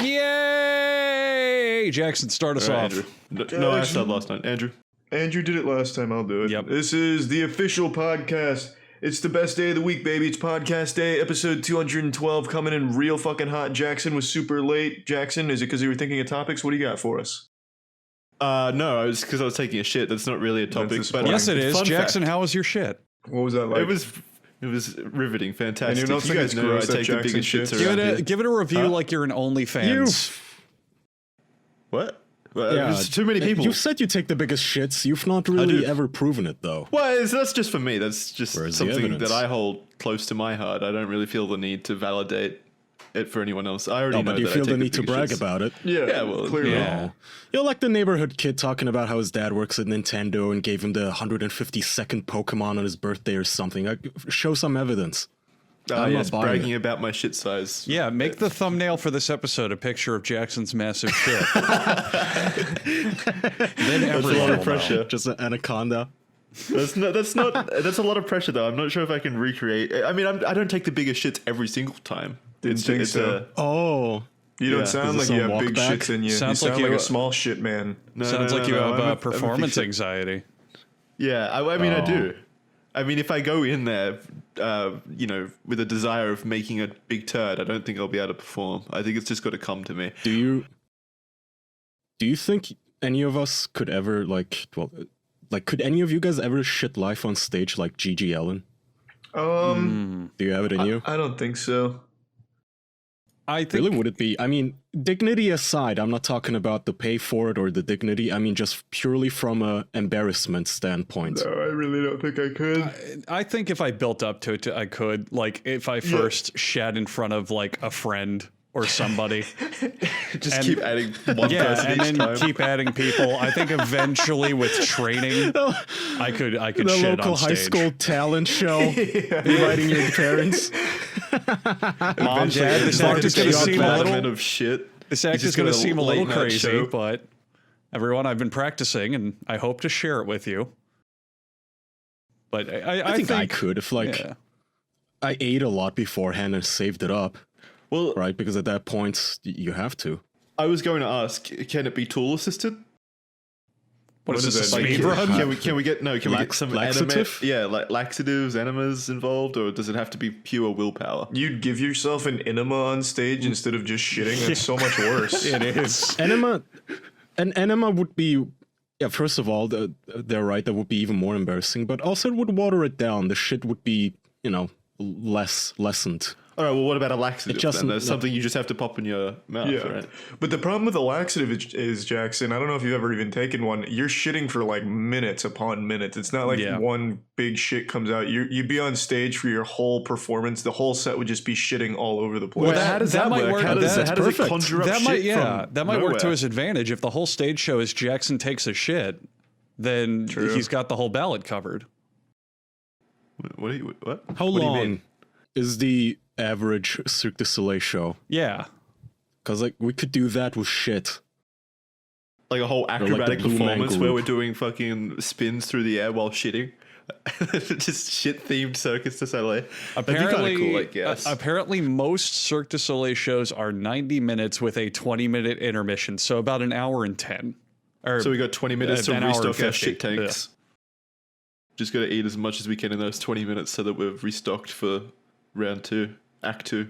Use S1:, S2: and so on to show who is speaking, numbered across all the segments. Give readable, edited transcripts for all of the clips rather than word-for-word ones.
S1: Yay! Jackson, start us off.
S2: No, I said last time. Andrew did it last time. I'll do it.
S1: Yep.
S2: This is the official podcast. It's the best day of the week, baby. It's podcast day, episode 212, coming in real fucking hot. Jackson was super late. Jackson, is it because you were thinking of topics? What do you got for us?
S3: No, it was because I was taking a shit. That's not really a topic. But
S1: yes, it is. Jackson, how was your shit?
S2: What was that like?
S3: It was riveting, fantastic.
S2: And
S3: you guys know I take the biggest shits around here.
S1: Give it a review like you're an OnlyFans.
S3: What? Well, there's too many people.
S4: You said you take the biggest shits. You've not really ever proven it, though.
S3: Well, that's just for me. That's just something that I hold close to my heart. I don't really feel the need to validate it for anyone else. I already know
S4: but you feel the need to brag about it.
S2: Yeah, well, clearly.
S4: Yeah. You're like the neighborhood kid talking about how his dad works at Nintendo and gave him the 152nd Pokemon on his birthday or something. Show some evidence.
S3: Yes, bragging about my shit size.
S1: Yeah, make the thumbnail for this episode a picture of Jackson's massive shit. Then
S3: That's a lot of pressure.
S4: Just an anaconda.
S3: That's a lot of pressure though. I'm not sure if I can recreate. I mean, I don't take the biggest shits every single time.
S2: You don't sound like you have big shits in you.
S1: Sounds
S2: you
S1: like
S2: sound like a small shit man.
S1: Sounds like you have performance anxiety.
S3: Yeah, I mean, I do. I mean, if I go in there, with a desire of making a big turd, I don't think I'll be able to perform. I think it's just got to come to me.
S4: Do you think any of us could ever could any of you guys ever shit live on stage like Gigi Ellen? Do you have it in you?
S2: I don't think so.
S1: I think
S4: really, would it be? I mean, dignity aside, I'm not talking about the pay for it or the dignity. I mean, just purely from a embarrassment standpoint.
S2: No, I really don't think I could.
S1: I think if I built up to it, I could. Like, if I first shat in front of like a friend or somebody,
S3: just keep adding one person
S1: and
S3: each
S1: then
S3: time.
S1: keep adding people. I think eventually with training, I could
S4: the
S1: shit
S4: local
S1: on stage.
S4: high school talent show, inviting your parents.
S1: Mom, Dad, this act is going to seem a little
S3: of shit.
S1: This act is going to seem a little crazy,
S3: show.
S1: but everyone, I've been practicing, and I hope to share it with you. But I think
S4: I could if I ate a lot beforehand and saved it up.
S3: Well,
S4: right, because at that point you have to.
S3: I was going to ask, can it be tool assisted?
S1: What is this, a
S3: like,
S1: speed run?
S3: Can we get some
S4: laxative?
S3: like laxatives, enemas involved, or does it have to be pure willpower?
S2: You'd give yourself an enema on stage instead of just shitting. That's so much worse.
S1: It is.
S4: An enema would be, first of all, they're right, that would be even more embarrassing, but also it would water it down. The shit would be, less lessened.
S3: All right, well, what about a laxative then? There's something you just have to pop in your mouth, right?
S2: But the problem with a laxative is, Jackson, I don't know if you've ever even taken one, you're shitting for like minutes upon minutes. It's not like one big shit comes out. You'd be on stage for your whole performance. The whole set would just be shitting all over the place.
S3: Well, how does that work? How does it conjure up
S1: that might work to his advantage. If the whole stage show is Jackson takes a shit, then he's got the whole ballot covered.
S3: What?
S4: How long is the average Cirque du Soleil show?
S1: Yeah.
S4: Because we could do that with shit.
S3: Like a whole acrobatic performance where we're doing fucking spins through the air while shitting. Just shit-themed Cirque du Soleil.
S1: Apparently,
S3: cool, I guess.
S1: Apparently most Cirque du Soleil shows are 90 minutes with a 20-minute intermission, so about an hour and 10.
S3: So we got 20 minutes to restock our shit tanks. Yeah. Just got to eat as much as we can in those 20 minutes so that we're restocked for round 2, act 2.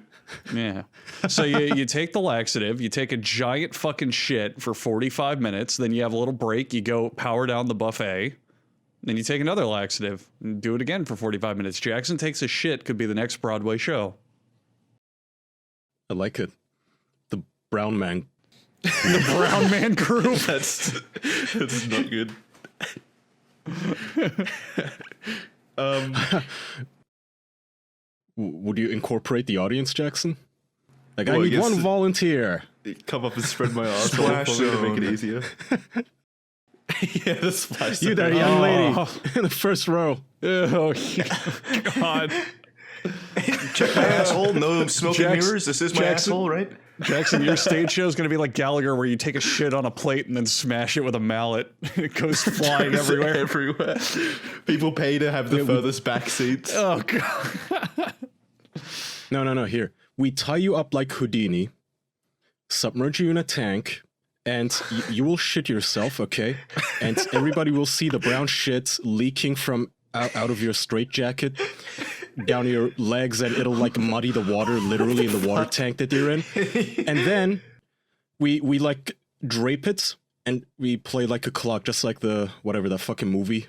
S1: Yeah. So you take the laxative, you take a giant fucking shit for 45 minutes, then you have a little break, you go power down the buffet, then you take another laxative and do it again for 45 minutes. Jackson Takes a Shit could be the next Broadway show.
S4: I like it. The Brown Man.
S1: The Brown Man group.
S3: That's not good.
S4: Would you incorporate the audience, Jackson? Like, I need one volunteer.
S3: Come up and spread my arsehole for me to make it easier. Yeah, the splash zone.
S4: You there, young lady, in the first row.
S1: Oh, God.
S2: Check my asshole. No smoking mirrors. This is my asshole, right?
S1: Jackson, your stage show is going to be like Gallagher, where you take a shit on a plate and then smash it with a mallet. It goes flying everywhere.
S3: People pay to have the furthest back seats.
S1: Oh, God.
S4: No. Here. We tie you up like Houdini, submerge you in a tank, and you will shit yourself, okay? And everybody will see the brown shit leaking from out of your straitjacket down your legs, and it'll like muddy the water literally in the water tank that you're in. And then we like drape it, and we play like a clock, just like the fucking movie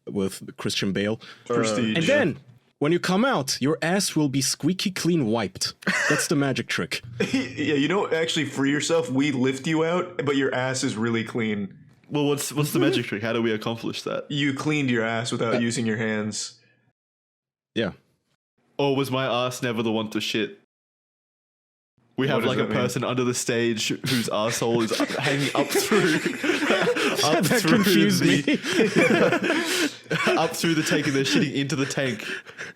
S4: with Christian Bale.
S2: Prestige.
S4: And then when you come out, your ass will be squeaky clean wiped. That's the magic trick.
S2: Yeah, you don't actually free yourself. We lift you out, but your ass is really clean.
S3: Well, what's the magic trick? How do we accomplish that?
S2: You cleaned your ass without using your hands.
S4: Yeah.
S3: Or was my ass never the one to shit? We have like a person under the stage whose asshole is hanging up through.
S4: That confused me.
S3: Up through the tank, and they're shitting into the tank.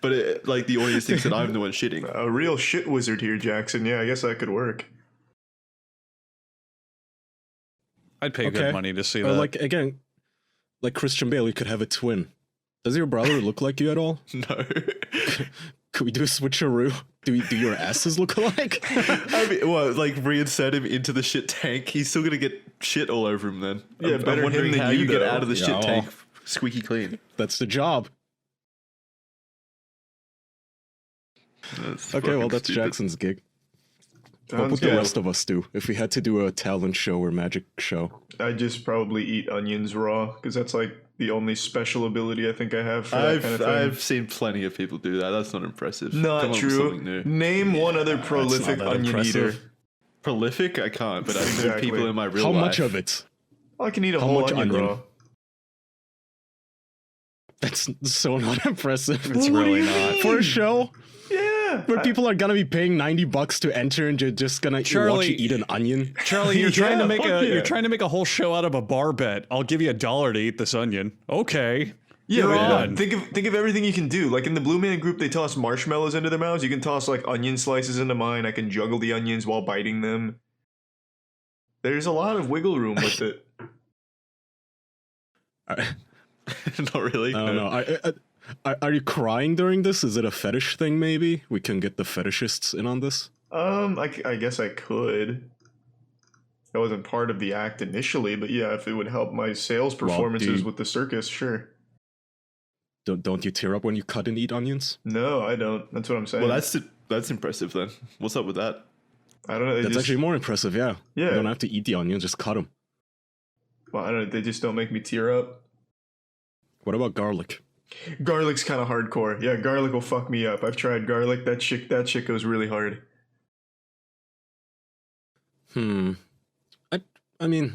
S3: But like the audience thinks that I'm the one shitting.
S2: A real shit wizard here, Jackson. Yeah, I guess that could work.
S1: I'd pay good money to see that.
S4: Or like, again, like Christian Bale, you could have a twin. Does your brother look like you at all?
S3: No.
S4: Could we do a switcheroo? Do your asses look alike?
S3: I mean, well, like reinsert him into the shit tank. He's still gonna get shit all over him then.
S2: Yeah, better
S3: I'm wondering
S2: him than
S3: how
S2: you,
S3: get
S2: though.
S3: out of the shit tank squeaky clean.
S4: That's the job.
S3: That's
S4: Okay, well, that's
S3: stupid.
S4: Jackson's gig. What
S2: Sounds
S4: would the
S2: good.
S4: rest of us do if we had to do a talent show or magic show?
S2: I'd just probably eat onions raw, because that's like the only special ability I think I have for that kind of thing.
S3: I've seen plenty of people do that. That's not impressive.
S2: Not
S3: Come up with
S2: true.
S3: something new.
S2: Name one other
S4: That's
S2: prolific
S4: not that
S2: onion
S4: impressive.
S2: eater.
S3: Prolific? I can't, but I've seen
S2: Exactly.
S3: people in my real
S4: How
S3: life.
S4: much of it?
S2: I can eat a
S4: How
S2: whole
S4: much
S2: onion,
S4: onion?
S2: raw.
S4: That's so not impressive.
S1: It's really not.
S4: For a show
S2: Yeah.
S4: where people are gonna be paying $90 to enter, and you're just gonna watch
S1: Charlie-
S4: you eat an onion.
S1: Charlie, you're trying to make
S2: fuck yeah.
S1: you're trying to make a whole show out of a bar bet. I'll give you $1 to eat this onion. Okay.
S2: Yeah,
S1: You're
S2: but
S1: on.
S2: think of everything you can do. Like in the Blue Man Group, they toss marshmallows into their mouths. You can toss like onion slices into mine. I can juggle the onions while biting them. There's a lot of wiggle room with it.
S3: Not really.
S4: I don't know. Are you crying during this? Is it a fetish thing? Maybe we can get the fetishists in on this.
S2: I guess I could. That wasn't part of the act initially, but yeah, if it would help my sales
S4: Well,
S2: performances with the circus, sure.
S4: Don't you tear up when you cut and eat onions?
S2: No, I don't. That's what I'm saying.
S3: Well, that's impressive then. What's up with that?
S2: I don't know. They
S4: That's
S2: just,
S4: actually more impressive. Yeah.
S2: Yeah.
S4: You don't have to eat the onions; just cut them.
S2: well, I don't know. They just don't make me tear up.
S4: What about garlic?
S2: Garlic's kind of hardcore. Yeah, garlic will fuck me up. I've tried garlic. That shit goes really hard.
S4: I mean,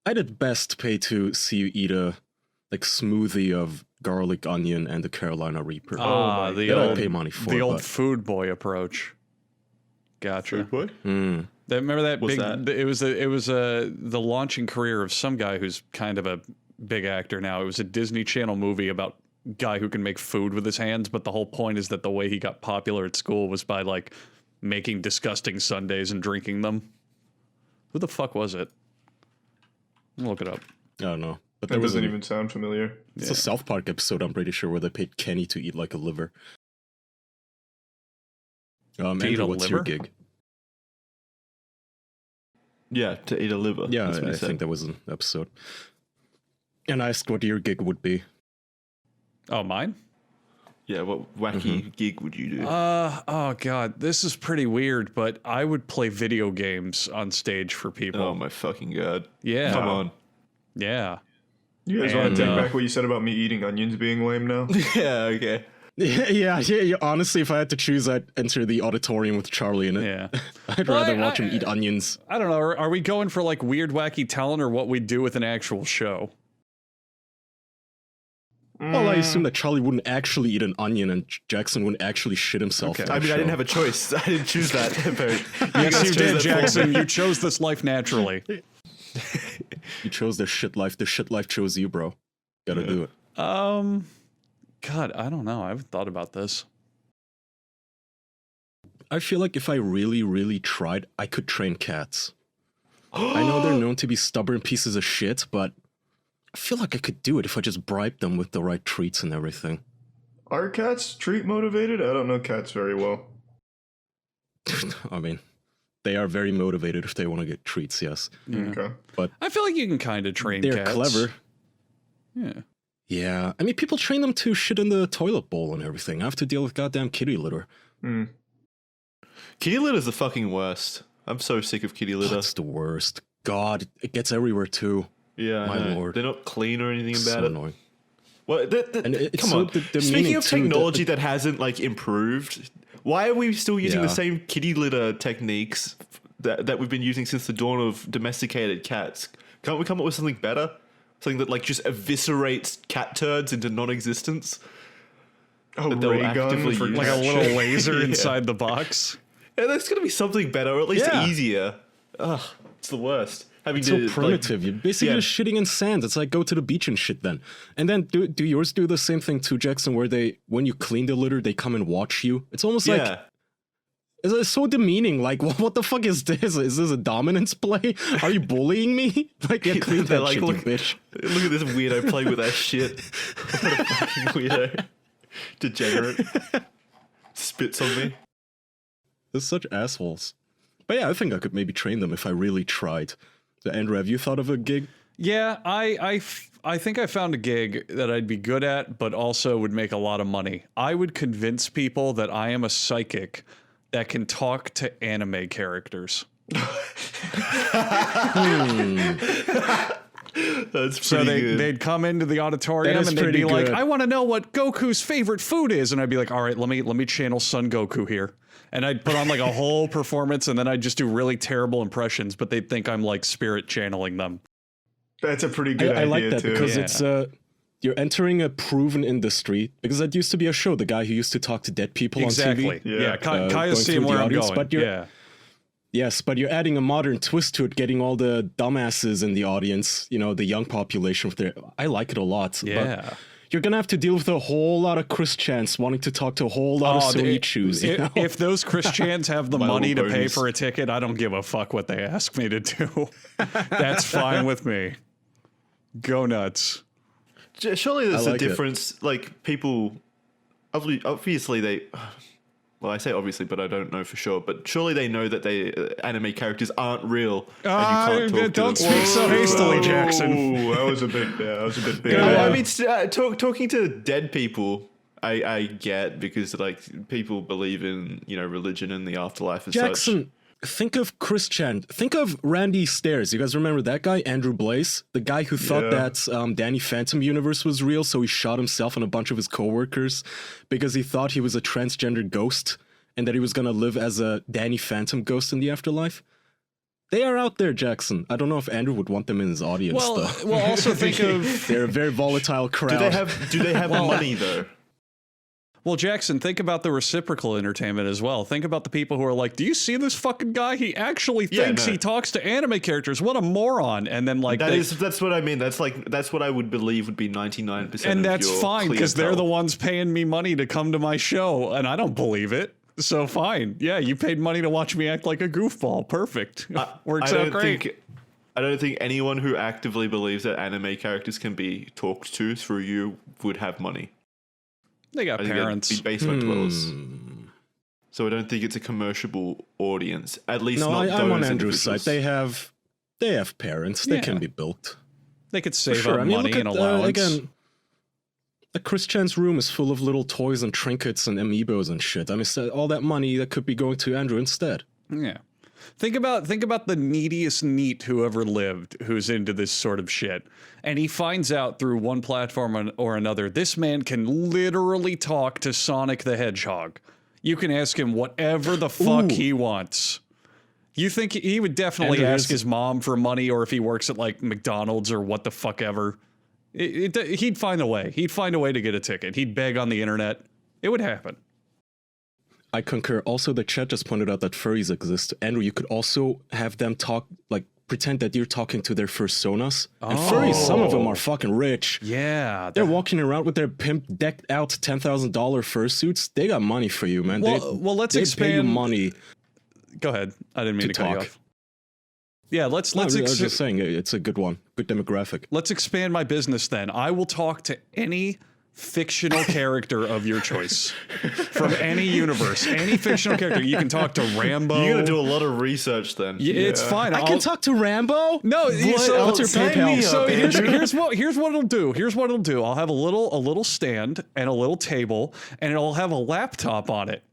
S4: I'd at best pay to see you eat a smoothie of garlic, onion, and the Carolina Reaper.
S1: Ah, the
S4: that I'd
S1: old
S4: pay money for.
S1: the old
S4: but-
S1: food boy approach. Gotcha.
S3: Food boy?
S1: Remember that
S3: What's
S1: big?
S3: that?
S1: It was the launching career of some guy who's kind of a big actor now. It was a Disney Channel movie about a guy who can make food with his hands, but the whole point is that the way he got popular at school was by like making disgusting sundaes and drinking them. Who the fuck was it? I'll look it up.
S4: I don't know. But
S2: That
S4: there was
S2: doesn't
S4: an,
S2: even sound familiar.
S4: it's a South Park episode, I'm pretty sure, where they paid Kenny to eat like a liver.
S1: eat
S4: Andrew,
S1: a
S4: what's your
S1: liver?
S4: gig?
S3: Yeah, to eat a liver.
S4: Yeah,
S3: That's what
S4: I
S3: he said.
S4: think that was an episode. And I asked what your gig would be.
S1: Oh, mine?
S3: Yeah, what wacky gig would you do?
S1: Oh god, this is pretty weird, but I would play video games on stage for people.
S3: Oh my fucking god.
S1: Yeah.
S3: Come on.
S1: Yeah.
S2: You guys want
S1: And,
S2: to take back what you said about me eating onions being lame now?
S3: Yeah, okay.
S4: Yeah. Honestly, if I had to choose, I'd enter the auditorium with Charlie in it.
S1: Yeah.
S4: I'd
S1: Well,
S4: rather watch him eat onions.
S1: I don't know. Are we going for like weird, wacky talent or what we do with an actual show?
S4: Well, I assume that Charlie wouldn't actually eat an onion and Jackson wouldn't actually shit himself.
S1: Okay.
S4: for
S3: I
S4: the
S3: mean, I
S4: show.
S3: didn't have a choice. I didn't choose that. But
S1: Yes, you
S3: chose
S1: did,
S3: that for
S1: Jackson.
S3: me.
S1: You chose this life naturally.
S4: You chose the shit life. The shit life chose you, bro. Gotta do it.
S1: God, I don't know. I haven't thought about this.
S4: I feel like if I really, really tried, I could train cats. I know they're known to be stubborn pieces of shit, but I feel like I could do it if I just bribed them with the right treats and everything.
S2: Are cats treat motivated? I don't know cats very well.
S4: I mean, They are very motivated if they want to get treats, yes.
S2: Okay.
S4: But
S1: I feel like you can kind of train
S4: they're
S1: cats.
S4: clever.
S1: Yeah.
S4: Yeah. I mean, people train them to shit in the toilet bowl and everything. I have to deal with goddamn kitty litter.
S3: Kitty litter's the fucking worst. I'm so sick of kitty litter.
S4: That's the worst. God, it gets everywhere too.
S3: Yeah,
S4: My lord.
S3: They're not clean or anything
S4: So
S3: about it.
S4: annoying.
S3: Well,
S4: And it's
S3: come
S4: so
S3: on.
S4: demeaning
S3: Speaking of
S4: too,
S3: technology that hasn't like improved, why are we still using the
S4: Yeah.
S3: same kitty litter techniques that we've been using since the dawn of domesticated cats? Can't we come up with something better? Something that like just eviscerates cat turds into non-existence?
S2: Oh,
S3: That they'll
S2: ray gun
S3: actively
S2: for
S3: use.
S1: Like a
S2: cat
S1: little
S2: shit.
S1: laser
S3: Yeah.
S1: inside the box.
S3: Yeah, there's got to be something better, or at least
S4: Yeah.
S3: easier. Ugh, it's the worst. Having
S4: It's
S3: to
S4: so primitive. You're basically
S3: yeah.
S4: just shitting in sand. It's like go to the beach and shit then. And then do yours do the same thing too, Jackson, where when you clean the litter, they come and watch you? It's almost
S3: Like,
S4: like it's so demeaning. Like, what the fuck is this? Is this a dominance play? Are you bullying me? Like, yeah, clean
S3: They're
S4: that
S3: like,
S4: shit,
S3: look,
S4: you bitch.
S3: Look at this weirdo playing with that shit. What a fucking weirdo. Degenerate. Spits on me.
S4: They're such assholes. But yeah, I think I could maybe train them if I really tried. So, Andrew, have you thought of a gig?
S1: Yeah, I think I found a gig that I'd be good at, but also would make a lot of money. I would convince people that I am a psychic that can talk to anime characters.
S3: That's
S1: So
S3: pretty good.
S1: they'd come into the auditorium
S4: is
S1: and they'd
S4: pretty
S1: be like,
S4: good.
S1: I want to know what Goku's favorite food is. And I'd be like, all right, let me channel Son Goku here. And I'd put on like a whole performance and then I'd just do really terrible impressions, but they'd think I'm like spirit channeling them.
S2: That's a pretty good
S4: I
S2: idea
S4: like that
S2: too.
S4: because
S1: Yeah.
S4: it's you're entering a proven industry, because that used to be a show, the guy who used to talk to dead people
S1: Exactly.
S4: on TV.
S1: Yeah,
S2: Yeah.
S1: Kaya's
S4: going
S1: seeing
S4: through
S1: where
S4: the
S1: I'm
S4: audience,
S1: going.
S4: but you're-
S1: Yeah.
S4: Yes, but you're adding a modern twist to it, getting all the dumbasses in the audience, you know, the young population with their I like it a lot.
S1: Yeah.
S4: But you're gonna have to deal with a whole lot of Chris Chants wanting to talk to a whole lot of Sonichus, you know?
S1: If those Christians have the
S3: My
S1: money to
S3: little
S1: pay
S3: ponies.
S1: for a ticket, I don't give a fuck what they ask me to do. That's fine with me. Go nuts.
S3: Surely there's
S4: I
S3: a
S4: like it.
S3: difference. Like, people, obviously they, well, I say obviously, but I don't know for sure. But surely they know that anime characters aren't real. And you can't talk to
S1: don't
S3: them.
S1: speak so hastily,
S2: Whoa,
S1: Jackson.
S2: that was a bit big.
S3: No, I mean, talking to dead people, I get, because like people believe in, you know, religion and the afterlife and such.
S4: Jackson, think of Chris Chant. Think of Randy Stairs. You guys remember that guy, Andrew Blaze? The guy who thought
S2: Yeah.
S4: that Danny Phantom universe was real, so he shot himself and a bunch of his coworkers because he thought he was a transgender ghost and that he was going to live as a Danny Phantom ghost in the afterlife. They are out there, Jackson. I don't know if Andrew would want them in his audience, though.
S1: Well, also think of
S4: They're a very volatile crowd.
S3: Do they have money though?
S1: Well, Jackson, think about the reciprocal entertainment as well. Think about the people who are like, do you see this fucking guy? He actually
S3: Yeah,
S1: thinks
S3: no.
S1: he talks to anime characters. What a moron. And then like
S3: That's what I mean. That's what I would believe would be 99%.
S1: and
S3: of
S1: that's
S3: your
S1: fine because they're the
S3: clientele.
S1: ones paying me money to come to my show and I don't believe it. So fine. Yeah, you paid money to watch me act like a goofball. Perfect. Works out great.
S3: I don't think anyone who actively believes that anime characters can be talked to through you would have money.
S1: They got
S3: I think that'd
S1: parents.
S3: be basement dwellers. So I don't think it's a commercial audience. At least
S4: No,
S3: not
S4: I'm on
S3: those
S4: Andrew's side.
S3: individuals.
S4: They have parents. They
S1: Yeah.
S4: can be built.
S1: They could
S4: For
S1: save
S4: sure.
S1: up
S4: I mean,
S1: money
S4: look
S1: and
S4: at,
S1: allowance.
S4: again, a Chris Chan's room is full of little toys and trinkets and amiibos and shit. I mean, so all that money that could be going to Andrew instead.
S1: Yeah. Think about the neediest NEET who ever lived who's into this sort of shit. And he finds out through one platform or another, this man can literally talk to Sonic the Hedgehog. You can ask him whatever the fuck
S4: Ooh.
S1: he wants. You think he would definitely
S4: Andrew,
S1: ask
S4: here's-
S1: his mom for money, or if he works at like McDonald's or what the fuck ever. He'd find a way. He'd find a way to get a ticket. He'd beg on the internet. It would happen.
S4: I concur. Also, the chat just pointed out that furries exist. Andrew, you could also have them talk, like, pretend that you're talking to their fursonas. And furries, some of them are fucking rich.
S1: Yeah.
S4: They're walking around with their pimp decked out $10,000 fursuits. They got money for you, man.
S1: Well, let's
S4: they pay you
S1: expand.
S4: money.
S1: Go ahead. I didn't mean to cut you
S4: talk.
S1: off. Yeah, let's
S4: I was just saying, it's a good one. Good demographic.
S1: let's expand my business then. I will talk to any fictional character of your choice from any universe, any fictional character. You can talk to Rambo.
S3: You're gonna do a lot of research then.
S1: It's fine.
S4: I can talk to Rambo.
S1: No,
S4: What's your PayPal?
S1: So here's what it'll do. Here's what it'll do. I'll have a little stand and a little table, and it'll have a laptop on it.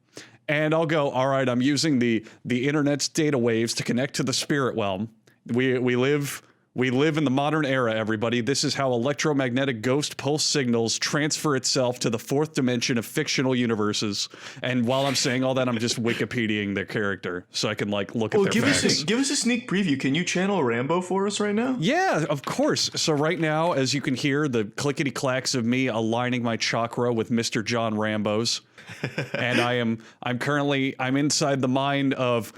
S1: And I'll go, all right, I'm using the internet's data waves to connect to the spirit realm. We live in the modern era, everybody. This is how electromagnetic ghost pulse signals transfer itself to the fourth dimension of fictional universes. And while I'm saying all that, I'm just Wikipediaing their character so I can like look at their facts.
S2: Give us a sneak preview. Can you channel Rambo for us right now?
S1: Yeah, of course. So right now, as you can hear, the clickety clacks of me aligning my chakra with Mr. John Rambo's. And I'm inside the mind of,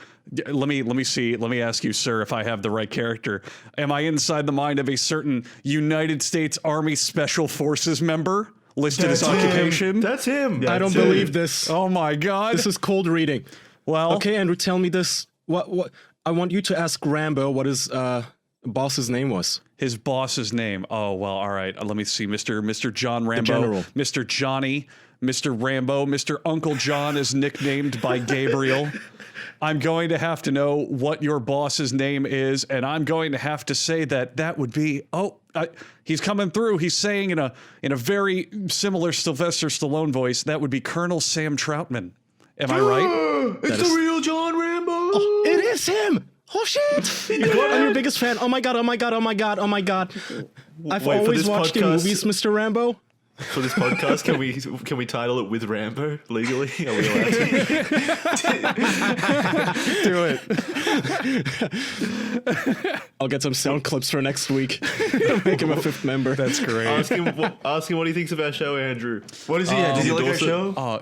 S1: let me ask you, sir, if I have the right character. Am I inside the mind of a certain United States Army Special Forces member listed as occupation?
S3: That's him.
S4: I don't believe this.
S1: Oh my God.
S4: This is cold reading.
S1: Well,
S4: okay, Andrew, tell me this. What I want you to ask Rambo what his boss's name was.
S1: His boss's name. Oh, well, all right. Let me see. Mr. John Rambo.
S4: General.
S1: Mr. Johnny. Mr. Rambo. Mr. Uncle John is nicknamed by Gabriel. I'm going to have to know what your boss's name is, and I'm going to have to say that would be, he's coming through. He's saying in a very similar Sylvester Stallone voice, that would be Colonel Sam Troutman. Am I right?
S2: It's the real John Rambo.
S4: Oh, it is him. Oh shit! I'm your biggest fan. Oh my god! Oh my god! Oh my god! Oh my god! I've always watched your movies, Mr. Rambo.
S3: For this podcast, can we title it With Rambo legally? Are we allowed to?
S1: Do it.
S4: I'll get some sound clips for next week. Make him a fifth member.
S1: That's great.
S3: Ask him what he thinks of our show, Andrew.
S2: What is he? Does he like our show?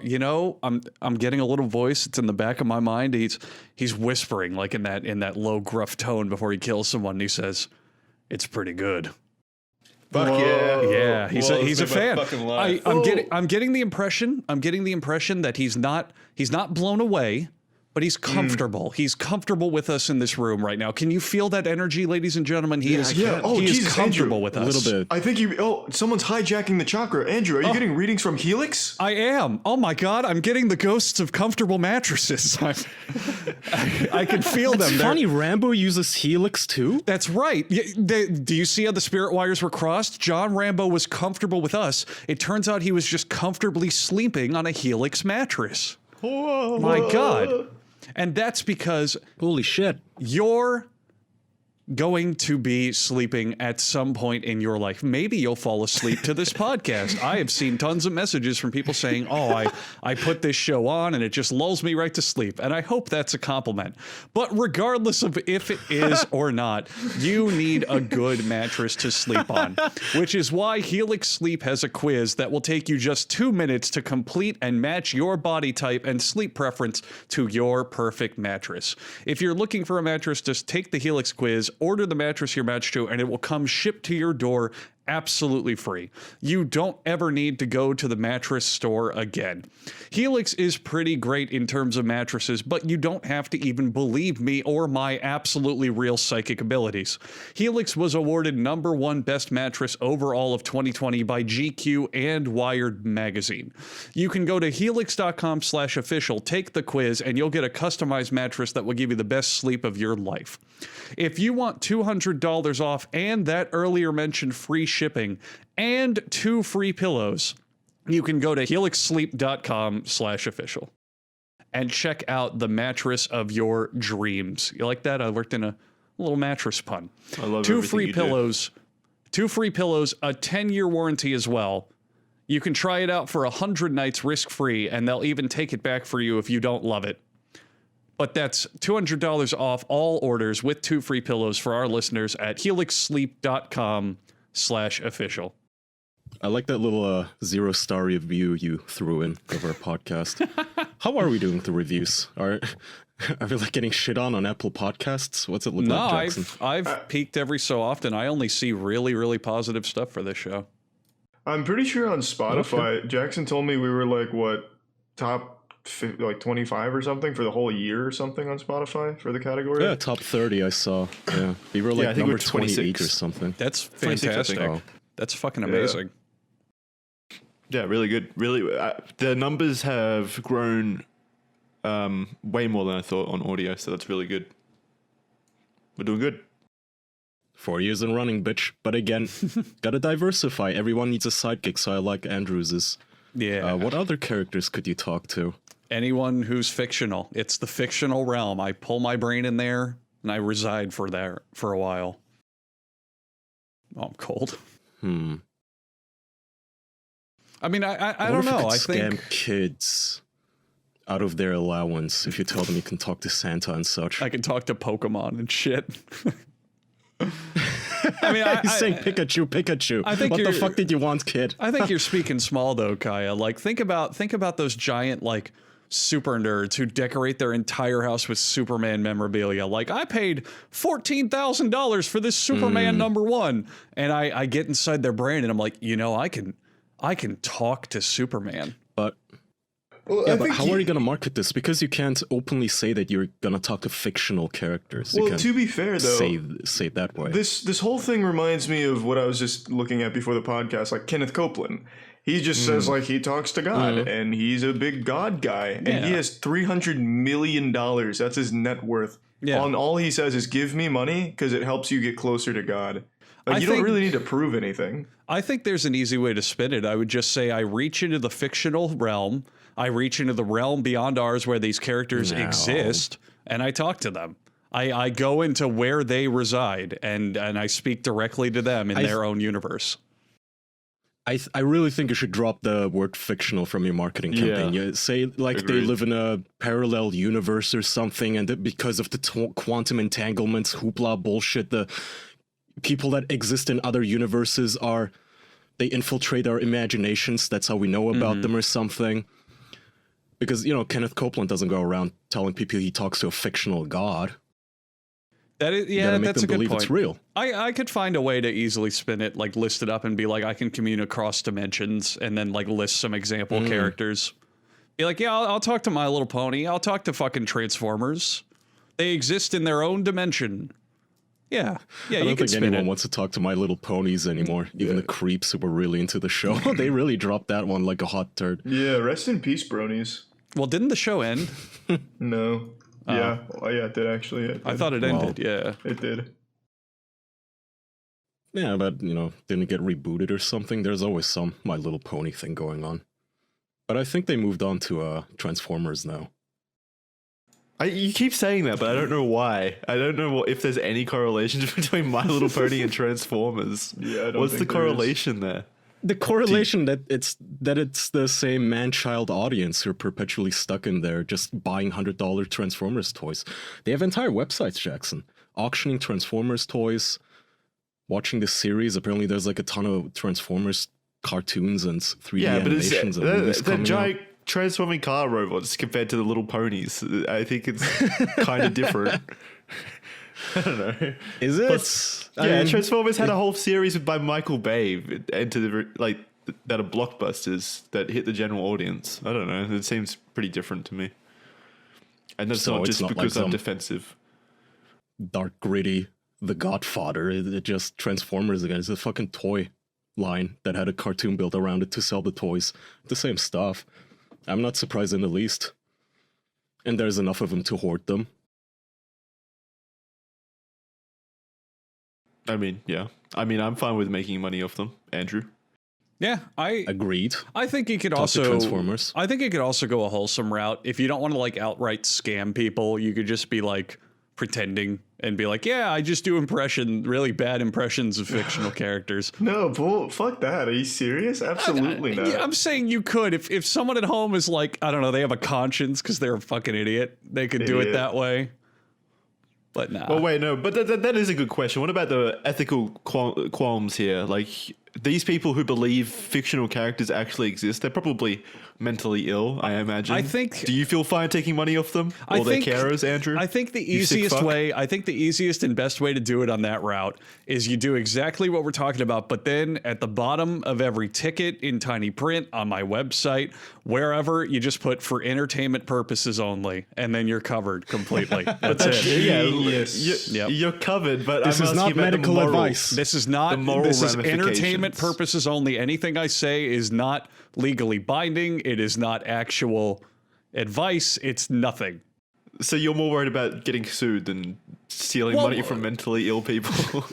S1: I'm getting a little voice. It's in the back of my mind. He's whispering like in that low gruff tone before he kills someone. And he says, "It's pretty good."
S3: Fuck yeah!
S1: He's a fan. I'm getting the impression that he's not blown away, but he's comfortable. He's comfortable with us in this room right now. Can you feel that energy, ladies and gentlemen? He is comfortable with us.
S4: A little bit.
S2: I think someone's hijacking the chakra. Andrew, are you getting readings from Helix?
S1: I am. Oh my God, I'm getting the ghosts of comfortable mattresses. I can feel them.
S4: It's funny, Rambo uses Helix too?
S1: That's right. Do you see how the spirit wires were crossed? John Rambo was comfortable with us. It turns out he was just comfortably sleeping on a Helix mattress.
S3: Whoa.
S1: My God. And that's because
S4: holy shit,
S1: you're going to be sleeping at some point in your life. Maybe you'll fall asleep to this podcast. I have seen tons of messages from people saying, I put this show on and it just lulls me right to sleep. And I hope that's a compliment. But regardless of if it is or not, you need a good mattress to sleep on, which is why Helix Sleep has a quiz that will take you just 2 minutes to complete and match your body type and sleep preference to your perfect mattress. If you're looking for a mattress, just take the Helix quiz, order the mattress you're matched to, and it will come shipped to your door absolutely free. You don't ever need to go to the mattress store again. Helix is pretty great in terms of mattresses, but you don't have to even believe me or my absolutely real psychic abilities. Helix was awarded #1 best mattress overall of 2020 by GQ and Wired magazine. You can go to helix.com/official, take the quiz, and you'll get a customized mattress that will give you the best sleep of your life. If you want $200 off and that earlier mentioned free shipping and 2 free pillows, you can go to helixsleep.com/official and check out the mattress of your dreams. You like that? I worked in a little mattress pun.
S3: I love
S1: 2 free pillows, 2 free pillows, a 10-year warranty as well. You can try it out for 100 nights risk-free, and they'll even take it back for you if you don't love it. But that's $200 off all orders with 2 free pillows for our listeners at helixsleep.com/official.
S4: I like that little 0-star review you threw in of our podcast. How are we doing with the reviews? Are we like getting shit on Apple Podcasts? What's it look like, Jackson?
S1: I've peeked every so often. I only see really, really positive stuff for this show.
S2: I'm pretty sure on Spotify, Jackson told me we were top 25 or something for the whole year or something on Spotify for the category.
S4: Yeah, top 30 I saw. Yeah, we were
S3: I think
S4: number
S3: we're
S4: 28 or something.
S1: That's fantastic. That's fucking amazing.
S3: Yeah, really good. Really, the numbers have grown way more than I thought on audio, so that's really good. We're doing good.
S4: 4 years in running, bitch. But again, gotta diversify. Everyone needs a sidekick, so I like Andrews's.
S1: Yeah.
S4: What other characters could you talk to?
S1: Anyone who's fictional. It's the fictional realm. I pull my brain in there and I reside for there for a while. Oh, I'm cold. I mean, I don't know. I think
S4: scam kids out of their allowance if you tell them you can talk to Santa and such.
S1: I can talk to Pokemon and shit. I mean,
S4: He's saying Pikachu, Pikachu.
S1: I think
S4: what the fuck did you want, kid?
S1: I think you're speaking small though, Kaya. Like, think about those giant like super nerds who decorate their entire house with Superman memorabilia. Like, I paid $14,000 for this Superman #1, and I get inside their brain and I'm like, I can talk to Superman.
S4: But
S2: Well,
S4: yeah, but how are you going to market this? Because you can't openly say that you're going to talk to fictional characters.
S2: Well, to be fair, though,
S4: say it that way.
S2: This whole thing reminds me of what I was just looking at before the podcast, like Kenneth Copeland. He just says like he talks to God, and he's a big God guy, and he has $300 million. That's his net worth. Yeah. On all he says is "Give me money" because it helps you get closer to God. Like, you don't really need to prove anything.
S1: I think there's an easy way to spin it. I would just say I reach into the fictional realm. I reach into the realm beyond ours where these characters exist, and I talk to them. I go into where they reside, and I speak directly to them in their own universe.
S4: I really think you should drop the word fictional from your marketing campaign. You say like they live in a parallel universe or something, and that because of the quantum entanglements, hoopla bullshit, the people that exist in other universes they infiltrate our imaginations. That's how we know about them or something. Because, Kenneth Copeland doesn't go around telling people he talks to a fictional god.
S1: That is, yeah, that's a good point.
S4: It's real.
S1: I could find a way to easily spin it, like list it up and be like, I can commune across dimensions, and then like list some example characters. Be like, yeah, I'll talk to My Little Pony. I'll talk to fucking Transformers. They exist in their own dimension. Yeah,
S4: I don't think anyone wants to talk to My Little Ponies anymore. Even the creeps who were really into the show, they really dropped that one like a hot turd.
S2: Yeah, rest in peace, bronies.
S1: Well, didn't the show end?
S2: No. Yeah, it did actually.
S1: I thought it ended. Yeah,
S2: it did.
S4: Yeah, but didn't it get rebooted or something? There's always some My Little Pony thing going on. But I think they moved on to Transformers now.
S3: You keep saying that, but I don't know why. I don't know if there's any correlation between My Little Pony and Transformers.
S2: Yeah, I don't
S3: What's
S2: think
S3: the correlation there?
S4: The correlation that it's the same man-child audience who are perpetually stuck in there just buying $100 Transformers toys. They have entire websites, Jackson, auctioning Transformers toys, watching the series. Apparently, there's like a ton of Transformers cartoons and 3D animations and movies coming out.
S3: Transforming car robots compared to the little ponies. I think it's kind of different. I don't know.
S4: Is it?
S3: Plus, Transformers had a whole series by Michael Bay that are blockbusters that hit the general audience. I don't know. It seems pretty different to me. And that's not just because I'm defensive.
S4: Dark, gritty, The Godfather. It just Transformers again. It's a fucking toy line that had a cartoon built around it to sell the toys. The same stuff. I'm not surprised in the least. And there's enough of them to hoard them.
S3: I mean, yeah. I mean, I'm fine with making money off them, Andrew.
S1: Yeah, I
S4: agreed.
S1: I think you could
S4: Transformers.
S1: I think you could also go a wholesome route. If you don't want to like outright scam people, you could just be like pretending and be like, yeah, I just do really bad impressions of fictional characters.
S2: No, bull, fuck that. Are you serious? Absolutely not.
S1: Yeah, I'm saying you could. If someone at home is like, I don't know, they have a conscience because they're a fucking idiot, they could do it that way. But nah.
S3: Well, wait, no, but that is a good question. What about the ethical qualms here? Like, these people who believe fictional characters actually exist, they're probably mentally ill, I imagine.
S1: I think.
S3: Do you feel fine taking money off them or their carers, Andrew?
S1: I think the easiest and best way to do it on that route is you do exactly what we're talking about, but then at the bottom of every ticket in tiny print on my website, wherever, you just put for entertainment purposes only, and then you're covered completely. That's it.
S3: You're covered, but
S4: this is not medical advice.
S1: This is not. This is entertainment entertainment purposes only. Anything I say is not legally binding. It is not actual advice. It's nothing.
S3: So you're more worried about getting sued than stealing money from mentally ill people?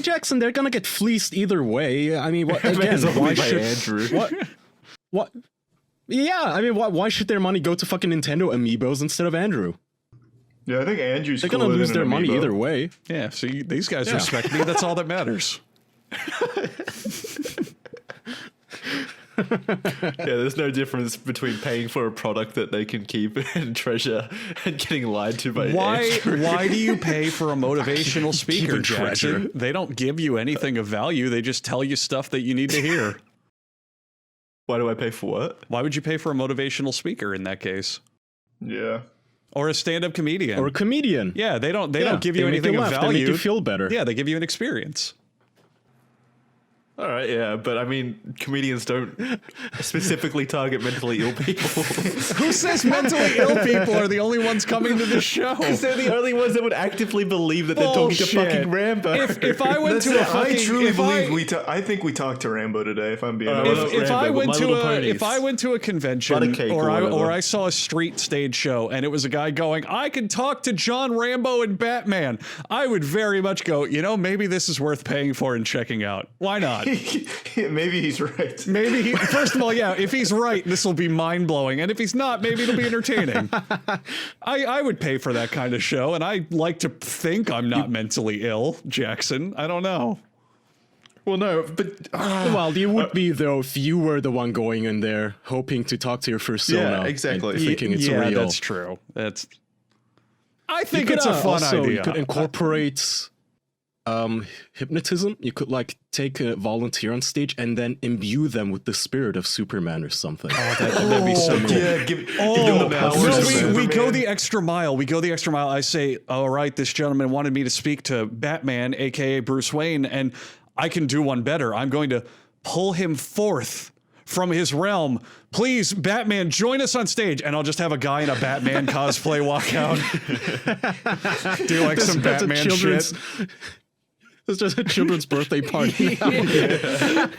S4: Jackson, they're gonna get fleeced either way. I mean, again,
S3: why should Andrew?
S4: What? Yeah, I mean, why should their money go to fucking Nintendo amiibos instead of Andrew?
S2: Yeah, I think Andrew's
S4: They're gonna lose their money either way.
S1: Yeah, see, these guys respect me. That's all that matters.
S3: There's no difference between paying for a product that they can keep and treasure and getting lied to by Andrew.
S1: Why do you pay for a motivational speaker, Jackson?
S4: treasure.
S1: They don't give you anything of value. They just tell you stuff that you need to hear.
S3: Why do I pay for what?
S1: Why would you pay for a motivational speaker in that case?
S2: Yeah.
S1: Or a stand-up comedian.
S4: Or a comedian.
S1: Yeah, they don't give you
S4: They make
S1: anything
S4: you
S1: of
S4: laugh,
S1: value.
S4: They make you feel better.
S1: Yeah, they give you an experience.
S3: All right, yeah, but I mean, comedians don't specifically target mentally ill people.
S1: Who says mentally ill people are the only ones coming to this show?
S3: Because they're the only ones that would actively believe that they're talking to
S1: Bullshit.
S3: fucking Rambo.
S1: If I went to a fucking,
S2: I truly
S1: if I-
S2: believe I think we talked to Rambo today. If I'm being
S3: If-
S2: honest.
S1: if I
S3: Rambo,
S1: went
S3: My
S1: to
S3: Little
S1: a
S3: Ponies.
S1: if I went to a convention
S3: Butter cake or whatever.
S1: or I saw a street stage show and it was a guy going, I can talk to John Rambo and Batman, I would very much go, maybe this is worth paying for and checking out. Why not?
S2: Maybe he's right.
S1: Maybe first of all, yeah, if he's right, this will be mind blowing, and if he's not, maybe it'll be entertaining. I would pay for that kind of show, and I like to think I'm not mentally ill, Jackson. I don't know.
S3: Well, no, but
S4: Well, you would be though if you were the one going in there hoping to talk to your persona.
S3: Yeah, exactly.
S4: and thinking it's
S1: yeah,
S4: real.
S1: that's true. I think
S4: You
S1: it's
S4: could,
S1: a fun
S4: also,
S1: idea.
S4: You could incorporate hypnotism. You could like take a volunteer on stage and then imbue them with the spirit of Superman or something.
S1: That'd be so cool.
S2: Yeah, give them the powers of
S1: we
S2: Superman.
S1: go the extra mile. We go the extra mile. I say, all right, this gentleman wanted me to speak to Batman, aka Bruce Wayne, and I can do one better. I'm going to pull him forth from his realm. Please, Batman, join us on stage. And I'll just have a guy in a Batman cosplay walk out. Do like some Batman shit.
S4: It's just a children's birthday party now.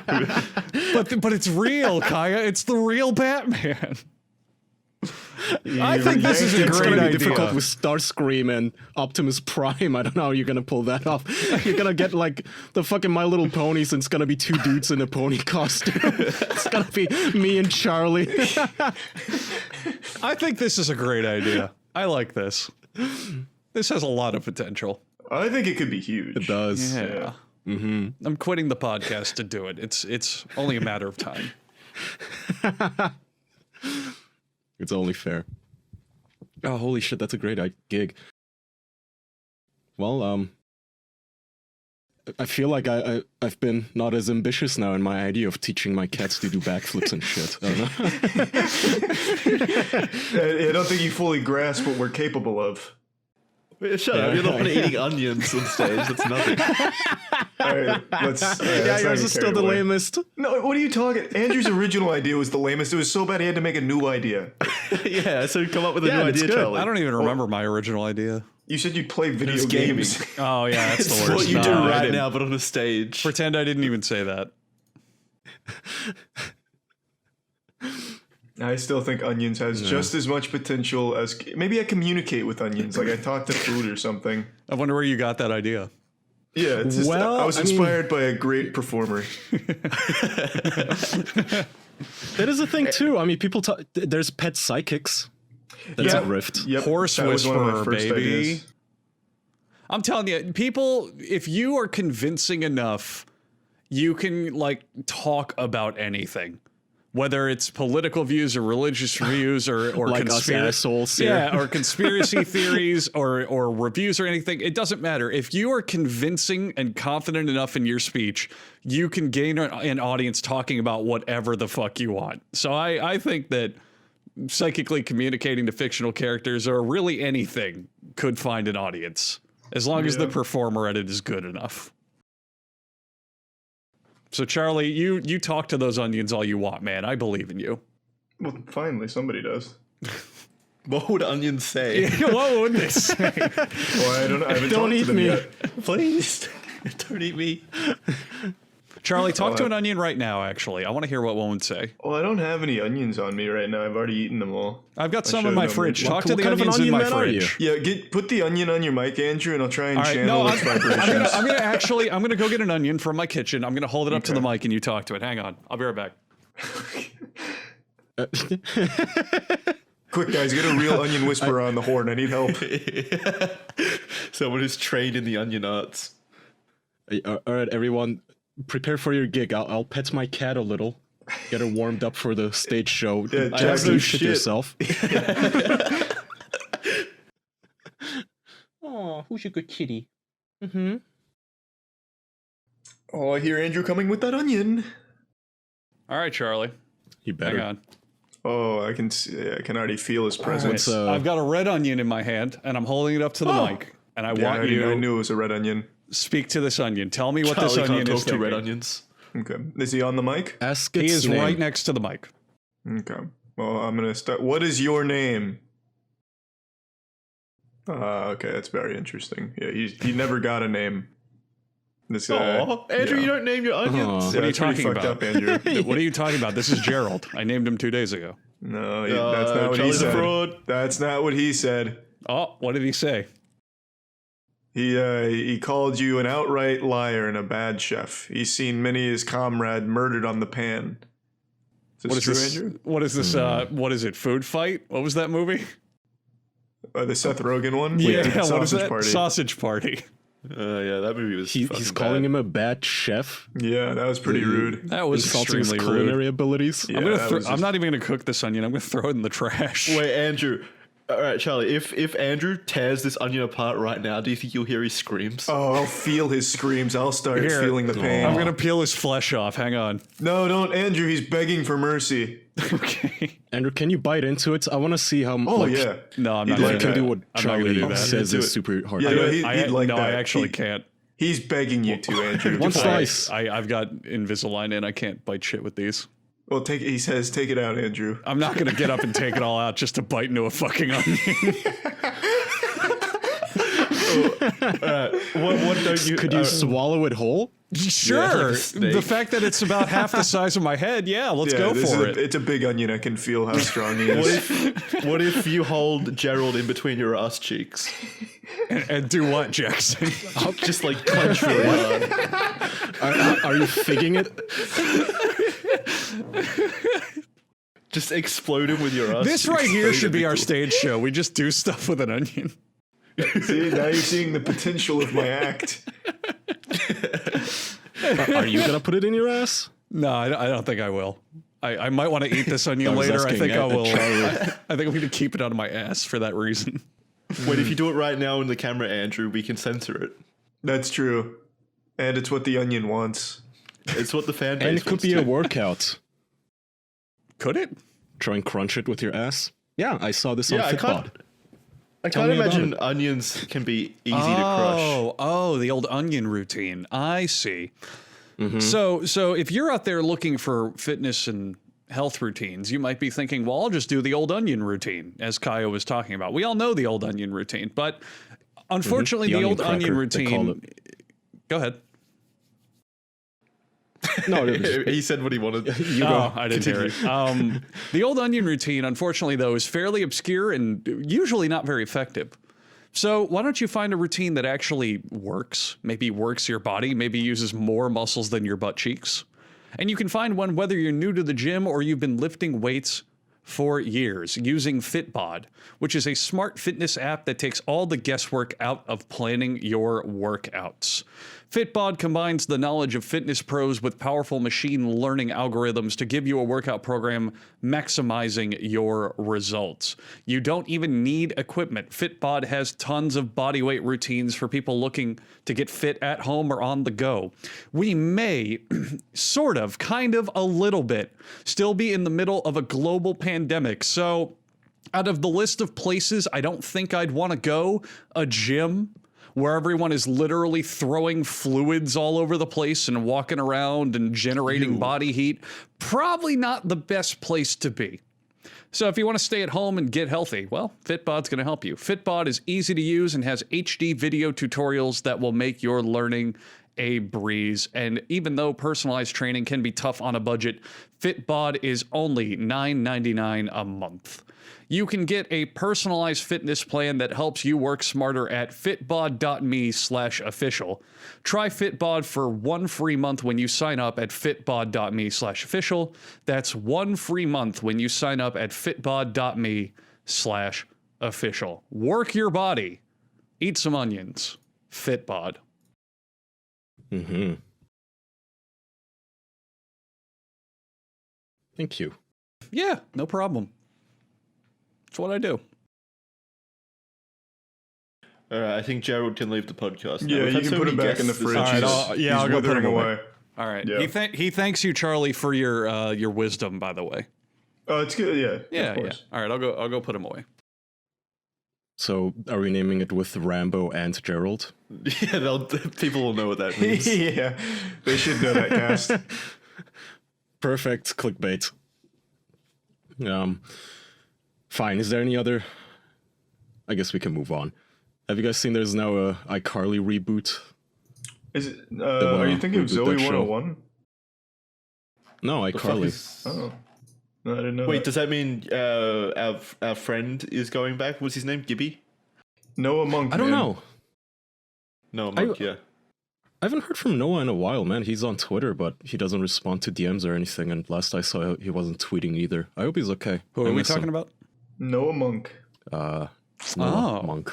S1: But it's real, Kaya. It's the real Batman. I think this is a
S4: It's
S1: great
S4: gonna be
S1: idea.
S4: difficult with Starscream and Optimus Prime. I don't know how you're gonna pull that off. You're gonna get like the fucking My Little Ponies, and it's gonna be two dudes in a pony costume. It's gonna be me and Charlie.
S1: I think this is a great idea. I like this. This has a lot of potential.
S2: I think it could be huge.
S4: It does.
S1: Yeah. I'm quitting the podcast to do it. It's only a matter of time.
S4: It's only fair. Oh, holy shit, that's a great gig. Well, I feel like I've been not as ambitious now in my idea of teaching my cats to do backflips and shit. I don't know.
S2: I don't think you fully grasp what we're capable of.
S3: shut up, you're the one eating onions on stage. That's nothing.
S2: All right, let's
S4: Yours is still the lamest.
S2: No, what are you talking? Andrew's original idea was the lamest. It was so bad he had to make a new idea.
S3: Yeah, so come up with a
S4: Yeah,
S3: new
S4: it's
S3: idea,
S4: good.
S3: Charlie.
S1: I don't even remember my original idea.
S2: You said you'd play video
S3: It's
S2: games.
S3: games.
S1: Oh yeah, that's
S3: It's
S1: the worst.
S3: what you do
S1: No, I
S3: right
S1: didn't.
S3: now, but on a stage.
S1: Pretend I didn't even say that.
S2: I still think onions has just as much potential as maybe I communicate with onions, like I talk to food or something.
S1: I wonder where you got that idea.
S2: Yeah, it's just,
S4: Well,
S2: I was
S4: I mean-
S2: inspired by a great performer.
S4: That is a thing too. I mean, people talk. There's pet psychics. That's
S2: Yeah.
S4: a rift.
S2: Yep,
S1: Horse
S2: that was one of my
S1: whisperer,
S2: first
S1: baby.
S2: ideas.
S1: I'm telling you, people, if you are convincing enough, you can like talk about anything. Whether it's political views or religious views or
S4: Like us
S1: conspiracy,
S4: assholes here.
S1: yeah, or conspiracy theories or reviews or anything, it doesn't matter. If you are convincing and confident enough in your speech, you can gain an audience talking about whatever the fuck you want. So I think that psychically communicating to fictional characters or really anything could find an audience as long as the performer at it is good enough. So Charlie, you talk to those onions all you want, man. I believe in you.
S2: Well, finally, somebody does.
S3: What would onions say?
S1: What would they say?
S2: Well, I don't know. I haven't
S4: Don't
S2: talked to
S4: eat
S2: them
S4: me.
S2: yet.
S3: Please, don't eat me.
S1: Charlie, talk to an onion right now, actually. I want to hear what one would say.
S2: Well, I don't have any onions on me right now. I've already eaten them all.
S1: I've got some in my fridge. Talk to the
S4: kind of an
S1: onions in
S4: onion
S1: my
S4: man are you?
S1: fridge.
S2: Yeah, put the onion on your mic, Andrew, and I'll try and
S1: All right,
S2: channel
S1: no,
S2: its vibrations.
S1: I'm gonna go get an onion from my kitchen. I'm gonna hold it up to the mic and you talk to it. Hang on, I'll be right back.
S2: Quick, guys, get a real onion whisperer on the horn. I need help.
S3: Someone who's trained in the onion arts.
S4: All right, everyone, prepare for your gig. I'll pet my cat a little, get her warmed up for the stage show.
S2: Yeah,
S4: Jackson,
S2: no
S4: you shit
S2: shit.
S4: yourself. Oh, who's your good kitty? Mm-hmm.
S2: Oh, I hear Andrew coming with that onion.
S1: All right, Charlie.
S4: You better.
S1: Hang on.
S2: Oh, I can see. I can already feel his presence.
S1: I've got a red onion in my hand, and I'm holding it up to the mic. And I want
S2: I
S1: you
S2: knew it was a red onion.
S1: speak to this onion. Tell me what this
S3: Charlie
S1: onion
S3: can't
S1: is
S3: talk to red
S1: thinking.
S3: onions.
S2: Okay. Is he on the mic?
S4: Ask
S1: He
S4: its
S1: is
S4: name.
S1: right next to the mic.
S2: Okay. Well, I'm going to start. What is your name? Okay, that's very interesting. Yeah, he never got a name. This
S3: Oh, Andrew,
S2: yeah.
S3: you don't name your onions.
S2: Yeah,
S1: What are you
S2: it's pretty
S1: talking
S2: fucked
S1: about?
S2: up, Andrew.
S1: What are you talking about? This is Gerald. I named him 2 days ago.
S2: No, that's not what he
S3: Charlie's a
S2: said.
S3: fraud.
S2: That's not what he said.
S1: Oh, what did he say?
S2: He called you an outright liar and a bad chef. He's seen many his comrade murdered on the pan. Is this true, Andrew?
S1: What is this? What is it? Food Fight? What was that movie?
S2: The Seth Rogen one?
S1: Yeah,
S2: The
S1: what is that?
S2: Party.
S1: Sausage Party.
S3: Yeah, that movie was.
S4: He's calling him a bad chef,
S2: Yeah, that was pretty rude.
S1: That was
S4: insulting his
S1: extremely rude.
S4: culinary abilities.
S2: Yeah,
S1: I'm
S2: that was
S1: I'm not even gonna cook this onion. I'm gonna throw it in the trash.
S3: Wait, Andrew. All right, Charlie. If Andrew tears this onion apart right now, do you think you'll hear his screams?
S2: Oh, I'll feel his screams. I'll start
S1: Here.
S2: feeling the pain.
S1: I'm gonna peel his flesh off. Hang on.
S2: No, don't, Andrew. He's begging for mercy.
S1: Okay.
S4: Andrew, can you bite into it? I want to see how.
S2: Oh,
S4: like,
S2: yeah.
S1: No, I'm
S2: He'd
S1: not.
S4: You
S2: like
S4: can
S2: that.
S4: do what
S1: I'm not gonna
S4: Charlie
S1: do that.
S4: says
S2: Do
S4: is
S2: it.
S4: super hard.
S2: Yeah,
S4: to
S2: no,
S4: do.
S2: he'd like
S1: no,
S2: that.
S1: I actually can't.
S2: He's begging you to, Andrew.
S4: One
S2: Just-
S4: slice.
S1: I've got Invisalign in. I can't bite shit with these.
S2: Well, he says, take it out, Andrew.
S1: I'm not gonna get up and take it all out just to bite into a fucking onion.
S3: What don't you?
S4: Could you swallow it whole?
S1: Sure.
S3: like a snake.
S1: The fact that it's about half the size of my head, yeah, let's go
S2: this
S1: for
S2: is
S1: it.
S2: It's a big onion. I can feel how strong he is.
S3: What if you hold Gerald in between your ass cheeks?
S1: And do what, Jackson?
S3: I'll just like clench really hard.
S4: Are you figging it?
S3: Just explode him with your ass.
S1: This
S3: cheeks.
S1: right here
S3: That'd
S1: should be our
S3: cool.
S1: stage show. We just do stuff with an onion.
S2: See, now you're seeing the potential of my act.
S4: Are you gonna put it in your ass?
S1: No, I don't think I will. I might want to eat this onion
S4: I was
S1: later. I
S4: asking
S1: think I
S4: at
S1: will.
S4: Charlie.
S1: I think I'm going to keep it out of my ass for that reason.
S3: Wait, if you do it right now in the camera, Andrew, we can censor it.
S2: That's true. And it's what the onion wants.
S3: It's what the fan base
S4: And it could
S3: wants
S4: be
S3: to.
S4: a workout.
S1: Could it?
S4: Try and crunch it with your ass. Yeah, I saw this on
S3: Yeah, I
S4: FitBod.
S3: can't. I
S4: Tell
S3: can't
S4: me about
S3: imagine
S4: it.
S3: onions can be easy to crush.
S1: Oh, the old onion routine. I see. So if you're out there looking for fitness and health routines, you might be thinking, well, I'll just do the old onion routine, as Kyle was talking about. We all know the old onion routine, but unfortunately,
S4: The
S1: the old
S4: onion
S1: onion
S4: cracker, they call
S1: routine. Go ahead.
S4: No,
S3: He said what he wanted.
S4: you go.
S1: Oh, I didn't hear it. The old onion routine, unfortunately, though, is fairly obscure and usually not very effective. So why don't you find a routine that actually works, maybe works your body, maybe uses more muscles than your butt cheeks? And you can find one whether you're new to the gym or you've been lifting weights for years using FitBod, which is a smart fitness app that takes all the guesswork out of planning your workouts. FitBod combines the knowledge of fitness pros with powerful machine learning algorithms to give you a workout program maximizing your results. You don't even need equipment. FitBod has tons of bodyweight routines for people looking to get fit at home or on the go. We may, sort of, kind of, a little bit, still be in the middle of a global pandemic. So, out of the list of places I don't think I'd want to go, a gym where everyone is literally throwing fluids all over the place and walking around and generating body heat, probably not the best place to be. So if you want to stay at home and get healthy, well, FitBod's going to help you. FitBod is easy to use and has HD video tutorials that will make your learning a breeze. And even though personalized training can be tough on a budget, FitBod is only $9.99 a month. You can get a personalized fitness plan that helps you work smarter at fitbod.me/official. Try FitBod for 1 free month when you sign up at fitbod.me/official. That's 1 free month when you sign up at fitbod.me/official. Work your body. Eat some onions. FitBod.
S4: Mm-hmm. Thank you.
S1: Yeah, no problem. That's what I do.
S3: All right, I think Gerald can leave the podcast. Now.
S2: Yeah,
S3: We've
S2: you
S3: had
S2: can
S3: so
S2: put
S3: many
S2: him back in the
S3: guests this
S2: fridge.
S1: All right,
S3: episode.
S2: He's
S1: I'll go put
S2: withering
S1: him away.
S2: away.
S1: All right.
S2: Yeah.
S1: He thanks you, Charlie, for your wisdom, by the way.
S2: It's good. Yeah.
S1: Yeah,
S2: of
S1: yeah.
S2: course.
S1: All right, I'll go put him away.
S4: So, are we naming it with Rambo and Gerald?
S3: Yeah, people will know what that means.
S2: Yeah. They should know that cast.
S4: Perfect clickbait. Fine. Is there any other? I guess we can move on. Have you guys seen there's now a iCarly reboot?
S2: Is it? Are you thinking of
S4: reboot
S2: Zoe
S4: that show.
S2: 101?
S4: No,
S3: The fuck
S4: iCarly.
S3: is-
S2: Oh. No, I didn't know.
S3: Wait,
S2: that.
S3: does that mean our friend is going back? What's his name? Gibby?
S2: Noah Monk.
S4: I don't
S2: man.
S4: know.
S3: No, Monk, yeah.
S4: I haven't heard from Noah in a while, man. He's on Twitter, but he doesn't respond to DMs or anything. And last I saw, he wasn't tweeting either. I hope he's okay.
S1: Who
S4: I
S1: are we
S4: miss
S1: talking
S4: him.
S1: about?
S2: Noah Monk.
S4: Noah
S1: Oh.
S4: Monk.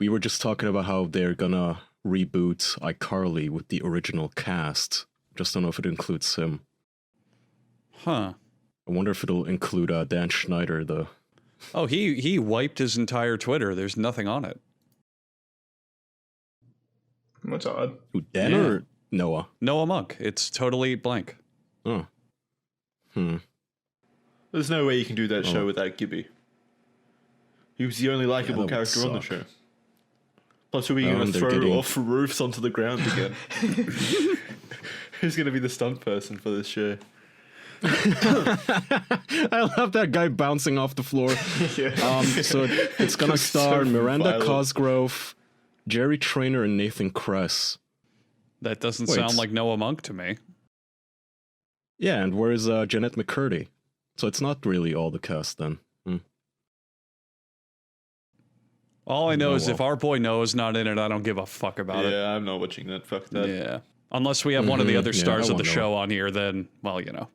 S4: We were just talking about how they're gonna reboot iCarly with the original cast. Just don't know if it includes him.
S1: Huh.
S4: I wonder if it'll include Dan Schneider, the...
S1: Oh, he wiped his entire Twitter. There's nothing on it.
S2: That's odd.
S4: Who, Dan
S1: Yeah.
S4: or Noah?
S1: Noah Monk. It's totally blank.
S4: Oh.
S3: There's no way you can do that show
S4: Oh.
S3: without Gibby. He was the only likable
S4: that would
S3: character on the
S4: suck.
S3: show. Plus, we're
S4: Oh,
S3: going
S4: and
S3: to
S4: they're
S3: throw
S4: getting-
S3: off roofs onto the ground again. Who's going to be the stunt person for this show?
S4: I love that guy bouncing off the floor.
S2: Yeah.
S4: So it's gonna
S3: So
S4: star Miranda
S3: violent.
S4: Cosgrove, Jerry Traynor, and Nathan Kress.
S1: That doesn't
S4: Wait.
S1: sound like Noah Monk to me.
S4: Yeah, and where's Jeanette McCurdy? So it's not really all the cast then.
S1: All I know
S4: Oh,
S1: is if
S4: well.
S1: our boy Noah's not in it, I don't give a fuck about it.
S3: Yeah, I'm not watching that. Fuck that.
S1: Yeah. Unless we have one of the
S4: Mhm.
S1: other
S4: Yeah,
S1: stars
S4: I
S1: of the
S4: wanna know.
S1: show on here, then, well, you know,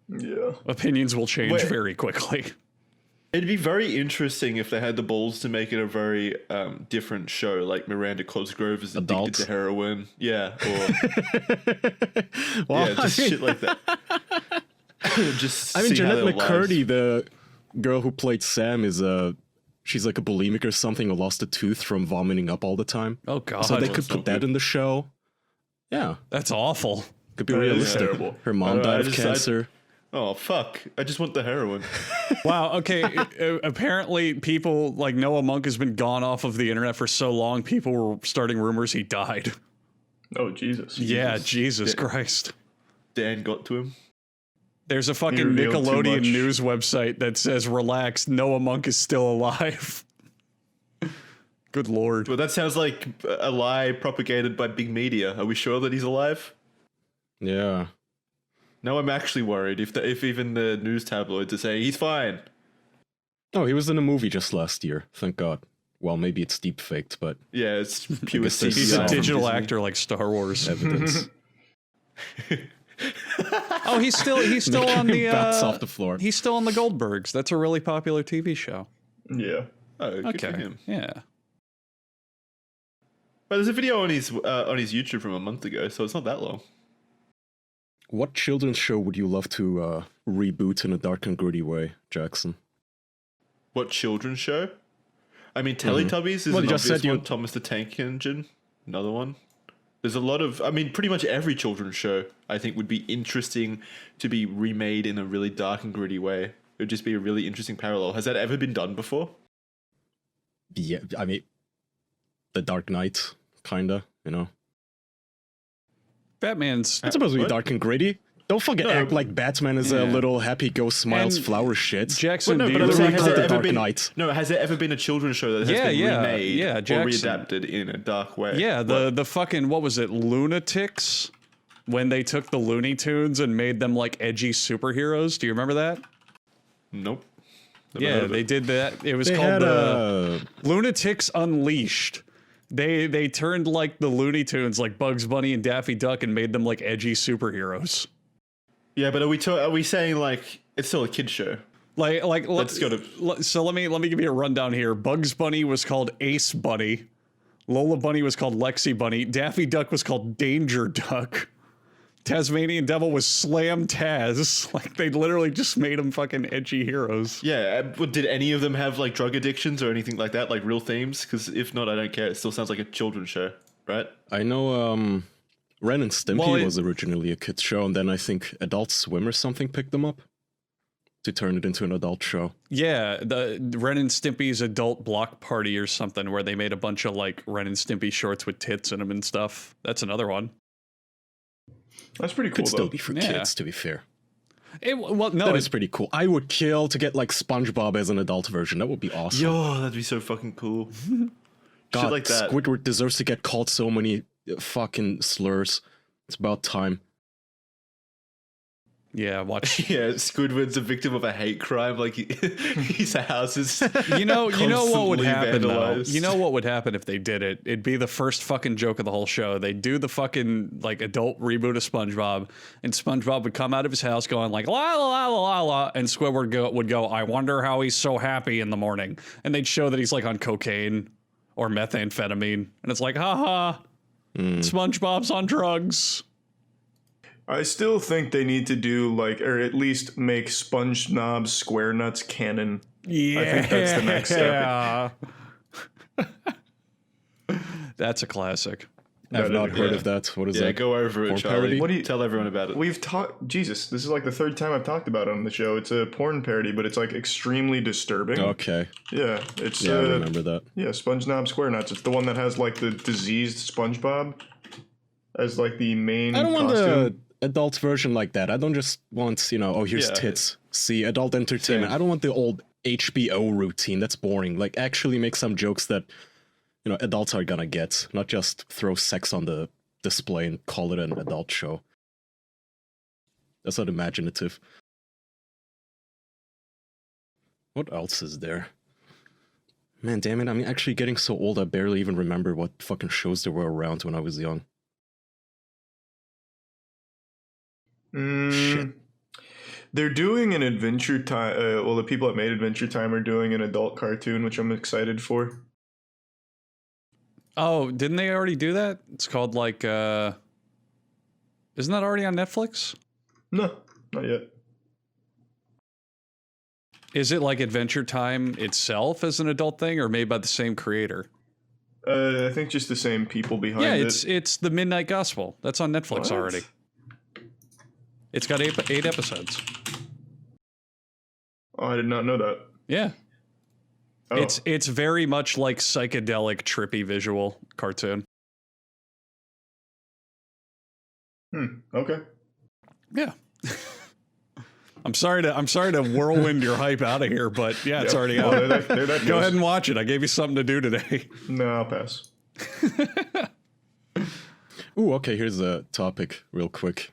S2: Yeah.
S1: opinions will change
S3: Wait.
S1: very quickly.
S3: It'd be very interesting if they had the balls to make it a very different show, like Miranda Cosgrove is addicted
S4: Adult.
S3: to heroin. Yeah, or
S4: Well,
S3: yeah, just
S4: I mean,
S3: shit like that. Just
S4: I mean,
S3: see how
S4: Jeanette
S3: their
S4: McCurdy,
S3: lives-
S4: the girl who played Sam, is she's like a bulimic or something who lost a tooth from vomiting up all the time.
S1: Oh, God.
S4: So they
S3: that's
S4: could
S3: not
S4: put that
S3: good.
S4: in the show. Yeah,
S1: That's awful.
S4: could be
S2: That is
S4: realistic.
S2: terrible.
S4: Her mom
S3: I
S4: died of
S3: just-
S4: cancer.
S3: Oh fuck! I just want the heroin.
S1: Wow. Okay. Apparently, people like Noah Monk has been gone off of the internet for so long, people were starting rumors he died.
S2: Oh, Jesus.
S1: Yeah, Jesus
S3: Yeah.
S1: Christ.
S3: Dan got to him.
S1: There's a fucking
S2: You revealed too
S1: Nickelodeon
S2: much.
S1: news website that says, relax, Noah Monk is still alive. Good Lord.
S3: Well, that sounds like a lie propagated by big media. Are we sure that he's alive?
S4: Yeah.
S3: No, I'm actually worried. If even the news tabloids are saying he's fine.
S4: Oh, he was in a movie just last year. Thank God. Well, maybe it's deep faked, but
S3: Yeah, it's pure
S4: guess they
S3: CGI.
S1: He's a
S4: Yeah.
S1: digital
S3: Disney.
S1: actor like Star Wars.
S4: evidence.
S1: Oh, he's still on the
S4: Bats off the floor.
S1: he's still on the Goldbergs. That's a really popular TV show.
S2: Yeah.
S3: Oh, good for
S1: Okay.
S3: him.
S1: Yeah.
S3: But there's a video on his YouTube from a month ago, so it's not that long.
S4: What children's show would you love to reboot in a dark and gritty way, Jackson?
S3: What children's show? I mean, Teletubbies is
S4: Well,
S3: an
S4: you just
S3: obvious
S4: said you-
S3: one. Thomas the Tank Engine, another one. There's a lot of, I mean, pretty much every children's show I think would be interesting to be remade in a really dark and gritty way. It would just be a really interesting parallel. Has that ever been done before?
S4: Yeah, I mean, The Dark Knight, kinda, you know.
S1: Batman's
S4: It's supposed to be
S3: what?
S4: dark and gritty. Don't fucking act like Batman is a little happy go smiles
S1: And
S4: flower shit.
S1: Jackson,
S3: Well, no,
S1: do
S3: but
S1: you
S3: I'm saying,
S1: remember-
S3: has
S4: called
S3: there
S4: The
S3: ever
S4: Dark
S3: been,
S4: Knight.
S3: No, has there ever been a children's show that has been remade or
S1: Jackson.
S3: readapted in a dark way?
S1: Yeah, the fucking, what was it, Lunatics? When they took the Looney Tunes and made them like edgy superheroes. Do you remember that?
S3: Nope. Never heard
S1: Yeah,
S3: of
S1: they
S3: it.
S1: did that. It was
S4: They
S1: called
S4: had
S1: Lunatics Unleashed. They turned like the Looney Tunes, like Bugs Bunny and Daffy Duck, and made them like edgy superheroes.
S3: Yeah, but are we saying like it's still a kid show?
S1: Let's
S3: go to.
S1: So let me give you a rundown here. Bugs Bunny was called Ace Bunny. Lola Bunny was called Lexi Bunny. Daffy Duck was called Danger Duck. Tasmanian Devil was Slam Taz. Like, they literally just made them fucking edgy heroes.
S3: Yeah, but did any of them have like drug addictions or anything like that, like real themes? Because if not, I don't care. It still sounds like a children's show, right?
S4: I know Ren and Stimpy
S1: Well,
S4: was originally a kid's show, and then I think Adult Swim or something picked them up to turn it into an adult show.
S1: Yeah, the Ren and Stimpy's Adult Block Party or something, where they made a bunch of like Ren and Stimpy shorts with tits in them and stuff. That's another one.
S2: That's pretty cool.
S4: Could still
S2: though.
S4: be for
S1: Yeah.
S4: kids, to be fair.
S1: Well, no,
S4: That is pretty cool. I would kill to get like SpongeBob as an adult version. That would be awesome.
S3: Yo, that'd be so fucking cool.
S4: God,
S3: Shit like that.
S4: Squidward deserves to get called so many fucking slurs. It's about time.
S1: yeah, watch.
S3: Yeah, Squidward's a victim of a hate crime. Like his house is.
S1: You know what would
S3: constantly
S1: happen though?
S3: vandalized.
S1: You know what would happen if they did it? It'd be the first fucking joke of the whole show. They'd do the fucking like adult reboot of SpongeBob, and SpongeBob would come out of his house going like la la la la la la, and Squidward would go, I wonder how he's so happy in the morning, and they'd show that he's like on cocaine or methamphetamine, and it's like, haha, SpongeBob's on drugs.
S2: I still think they need to do like, or at least make SpongeKnob Squarenuts canon.
S1: Yeah,
S2: I think that's the next step.
S1: That's a classic.
S4: I've not heard
S3: yeah.
S4: of that. What is
S3: Yeah,
S4: that?
S3: go over it,
S4: Porn
S3: Charlie.
S4: parody?
S2: What do you
S3: Tell everyone about it?
S2: We've talked. Jesus, this is like the third time I've talked about it on the show. It's a porn parody, but it's like extremely disturbing.
S4: Okay.
S2: Yeah, it's
S4: Yeah, I remember that.
S2: yeah, SpongeKnob Squarenuts. It's the one that has like the diseased SpongeBob as like the main.
S4: I don't want
S2: costume.
S4: the adult version like that. I don't just want, oh, here's
S3: Yeah.
S4: tits. See, adult entertainment.
S3: Same.
S4: I don't want the old HBO routine. That's boring. Like, actually make some jokes that, adults are gonna get. Not just throw sex on the display and call it an adult show. That's not imaginative. What else is there? Man, damn it. I'm actually getting so old I barely even remember what fucking shows there were around when I was young. Shit.
S2: They're doing an Adventure Time. Well, the people that made Adventure Time are doing an adult cartoon, which I'm excited for.
S1: Oh, didn't they already do that? It's called like isn't that already on Netflix?
S2: No, not yet.
S1: Is it like Adventure Time itself as an adult thing or made by the same creator?
S2: I think just the same people behind
S1: Yeah,
S2: it.
S1: it's the Midnight Gospel. That's on Netflix
S2: What?
S1: already. It's got eight episodes.
S2: Oh, I did not know that.
S1: Yeah.
S2: Oh.
S1: It's very much like psychedelic, trippy visual cartoon.
S2: Okay.
S1: Yeah. I'm sorry to whirlwind your hype out of here, but yeah, it's already out.
S2: Well, there that
S1: Go
S2: goes.
S1: ahead and watch it. I gave you something to do today.
S2: No, I'll pass.
S4: Ooh, okay, here's a topic real quick.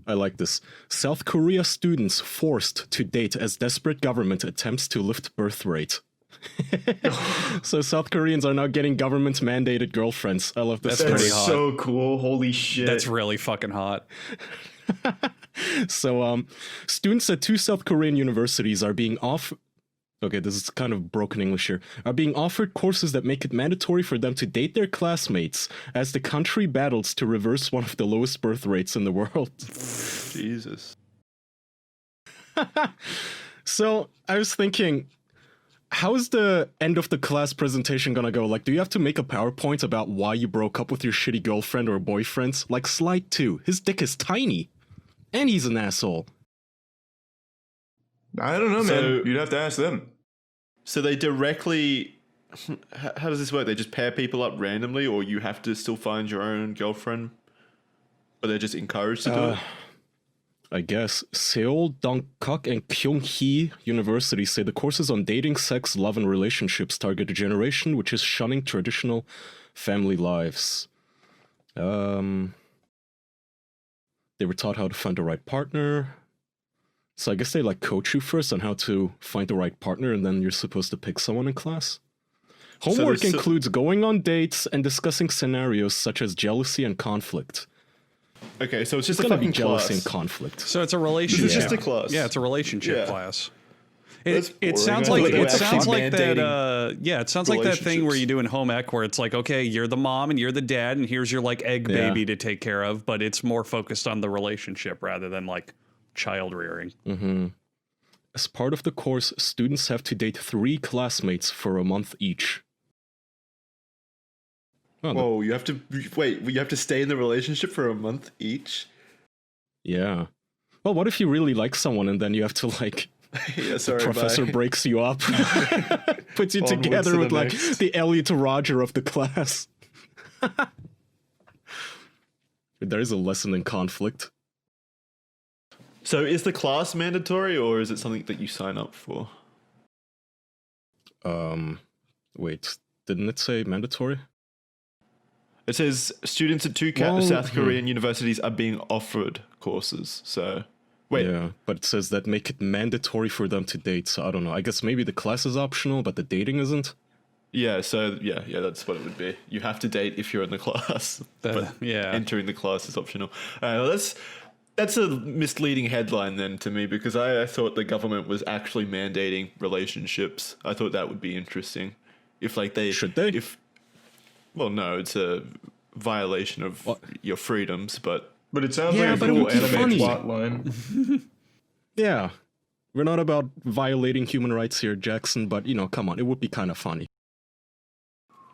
S4: I like this. South Korea students forced to date as desperate government attempts to lift birth rate. So South Koreans are now getting government-mandated girlfriends. I love this.
S1: That's pretty
S2: That's
S1: hot.
S2: so cool. Holy shit.
S1: That's really fucking hot.
S4: So, students at 2 South Korean universities are being okay, this is kind of broken English here, are being offered courses that make it mandatory for them to date their classmates as the country battles to reverse one of the lowest birth rates in the world.
S3: Jesus.
S4: So, I was thinking, how is the end of the class presentation gonna go? Like, do you have to make a PowerPoint about why you broke up with your shitty girlfriend or boyfriend? Like, slide 2, his dick is tiny. And he's an asshole.
S2: I don't know,
S3: So-
S2: man. You'd have to ask them.
S3: So they directly. How does this work? They just pair people up randomly, or you have to still find your own girlfriend? Or they're just encouraged to do it?
S4: I guess Seoul, Dongkok, and Kyunghee universities say the courses on dating, sex, love, and relationships target a generation which is shunning traditional family lives. They were taught how to find the right partner. So I guess they like coach you first on how to find the right partner, and then you're supposed to pick someone in class. Homework includes going on dates and discussing scenarios such as jealousy and conflict.
S3: Okay, so it's just
S4: It's
S3: a
S4: gonna be
S3: fucking
S4: jealousy
S3: class.
S4: and conflict.
S1: So it's a relationship.
S3: It's just a class.
S1: Yeah, it's a relationship class.
S2: That's
S1: It
S2: boring.
S1: sounds
S2: I
S1: like
S2: thought they were
S1: that.
S2: actually
S1: Yeah, it sounds like that thing where
S2: relationships.
S1: you do in home ec, where it's like, okay, you're the mom and you're the dad, and here's your like egg
S4: Yeah.
S1: baby to take care of, but it's more focused on the relationship rather than like child rearing.
S4: As part of the course, students have to date 3 classmates for a month each. Oh,
S3: Whoa, you have to wait. You have to stay in the relationship for a month each.
S4: yeah. Well, what if you really like someone and then you have to like
S3: Yeah, sorry.
S4: professor
S3: bye.
S4: breaks you up, puts you
S3: Onwards
S4: together
S3: to the
S4: with like
S3: next.
S4: the Elliot Roger of the class. There is a lesson in conflict.
S3: So is the class mandatory, or is it something that you sign up for?
S4: Wait, didn't it say mandatory?
S3: It says students at 2
S4: Well,
S3: South Korean universities are being offered courses. So wait,
S4: Yeah, but it says that make it mandatory for them to date. So I don't know. I guess maybe the class is optional, but the dating isn't.
S3: yeah. So yeah, that's what it would be. You have to date if you're in the class, but
S1: yeah.
S3: entering the class is optional. Well, that's a misleading headline then to me, because I thought the government was actually mandating relationships. I thought that would be interesting. If like they
S4: Should they?
S3: Well, no, it's a violation of
S4: What?
S3: your freedoms, but
S2: But it sounds
S4: Yeah,
S2: like a
S4: but it
S2: cool
S4: would be
S2: anime
S4: funny.
S2: plot line.
S4: Yeah. We're not about violating human rights here, Jackson, but you know, come on, it would be kind of funny.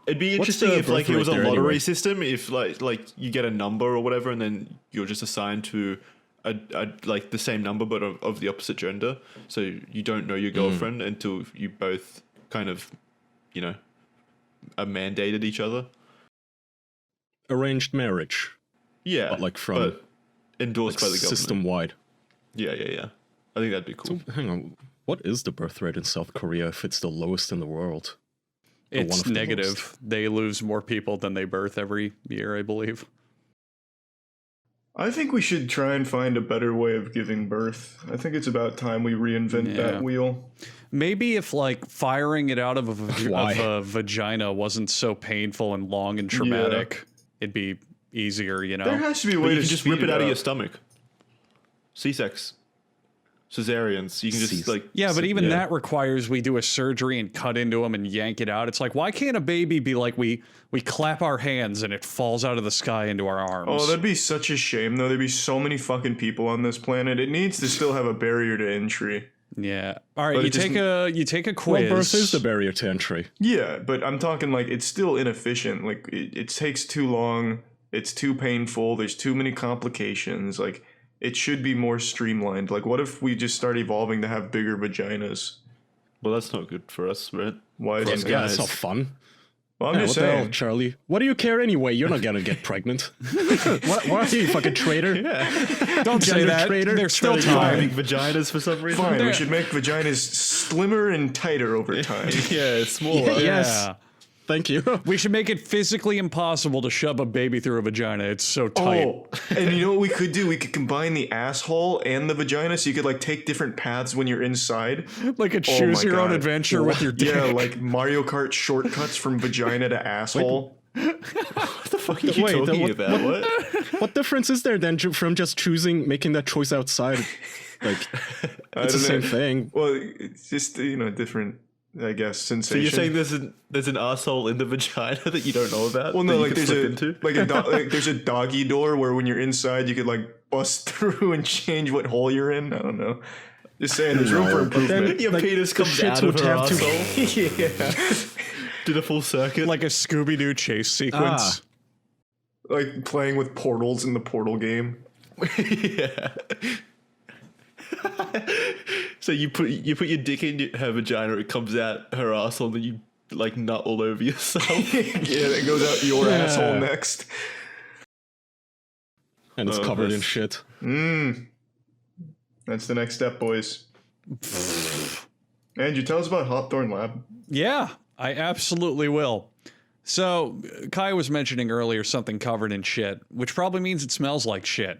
S3: it'd be
S4: What's
S3: interesting
S4: the
S3: if like
S4: birth
S3: it was a
S4: rate there
S3: lottery
S4: anyway?
S3: system. If like you get a number or whatever, and then you're just assigned to a like the same number but of the opposite gender, so you don't know your girlfriend until you both kind of, you know, are mandated each other.
S4: Arranged marriage,
S3: Yeah,
S4: but like from
S3: but endorsed by the government.
S4: system wide.
S3: Yeah. I think that'd be cool.
S4: So hang on, what is the birth rate in South Korea if it's the lowest in the world? Or one
S1: It's
S4: of the
S1: negative.
S4: lowest?
S1: They lose more people than they birth every year, I believe.
S2: I think we should try and find a better way of giving birth. I think it's about time we reinvent
S1: Yeah.
S2: that wheel.
S1: Maybe if like firing it out of
S4: Why?
S1: a vagina wasn't so painful and long and traumatic, it'd be easier, you
S2: There
S1: know?
S2: has to be a
S3: But
S2: way
S3: you
S2: to
S3: can just
S2: speed
S3: rip it out of
S2: up.
S3: your stomach. C-sex. Cesareans. You can just like
S1: Yeah, but even
S4: Yeah.
S1: that requires we do a surgery and cut into them and yank it out. It's like, why can't a baby be like we clap our hands and it falls out of the sky into our arms?
S2: Oh, that'd be such a shame, though. There'd be so many fucking people on this planet. It needs to still have a barrier to entry.
S1: yeah. All right,
S2: But
S1: you
S2: it just-
S1: take a
S4: Well,
S1: quiz.
S4: birth is the barrier to entry.
S2: Yeah, but I'm talking like it's still inefficient. Like it takes too long. It's too painful. There's too many complications. Like it should be more streamlined. Like what if we just start evolving to have bigger vaginas?
S3: well, that's not good for us, right?
S2: Why is
S3: us
S2: it?
S4: Yeah,
S3: guys.
S4: that's not fun.
S2: Well, I'm
S4: Yeah,
S2: just
S4: what the hell,
S2: saying.
S4: Charlie? What do you care anyway? You're not gonna get pregnant. what are you, fucking traitor?
S1: Don't say
S4: Gender
S1: that.
S4: traitor.
S1: There's still
S3: Big
S1: time.
S3: vaginas for some reason.
S2: Fine, we should make vaginas slimmer and tighter over time.
S3: Yeah, smaller.
S4: Yes. Thank you.
S1: We should make it physically impossible to shove a baby through a vagina. It's so tight.
S2: Oh, and you know what we could do? We could combine the asshole and the vagina, so you could like take different paths when you're inside.
S1: Like a
S2: Oh
S1: choose
S2: my
S1: your own
S2: God.
S1: adventure with your dick.
S2: Yeah, like Mario Kart shortcuts from vagina to asshole.
S3: What the fuck are you
S4: Wait,
S3: talking
S4: what-
S3: about? What?
S4: What difference is there then from just making that choice outside? Like, it's the same thing.
S2: Well, it's just different, I guess,
S3: So
S2: sensation.
S3: you're saying there's an asshole in the vagina that you don't know about?
S2: Well,
S3: that
S2: no,
S3: you
S2: like
S3: could
S2: there's
S3: slip
S2: a like there's a doggy door where when you're inside you could like bust through and change what hole you're in. I don't know. Just saying, there's room for
S4: No, but then-
S2: improvement.
S3: Your
S4: Like,
S3: penis
S4: the
S3: comes
S4: shit
S3: out of
S4: would
S3: her
S4: have to-
S3: asshole.
S2: Yeah,
S3: Did a full circuit.
S1: Like a Scooby Doo chase sequence.
S2: like playing with portals in the Portal game.
S3: yeah. So you put your dick in her vagina, it comes out her asshole, then you like nut all over yourself.
S2: Yeah, that goes out your
S4: Yeah.
S2: asshole next.
S4: And it's
S3: Oh,
S4: covered in
S3: that's-
S4: shit.
S2: That's the next step, boys. And you tell us about Hawthorne Lab.
S1: Yeah, I absolutely will. So, Kai was mentioning earlier something covered in shit, which probably means it smells like shit.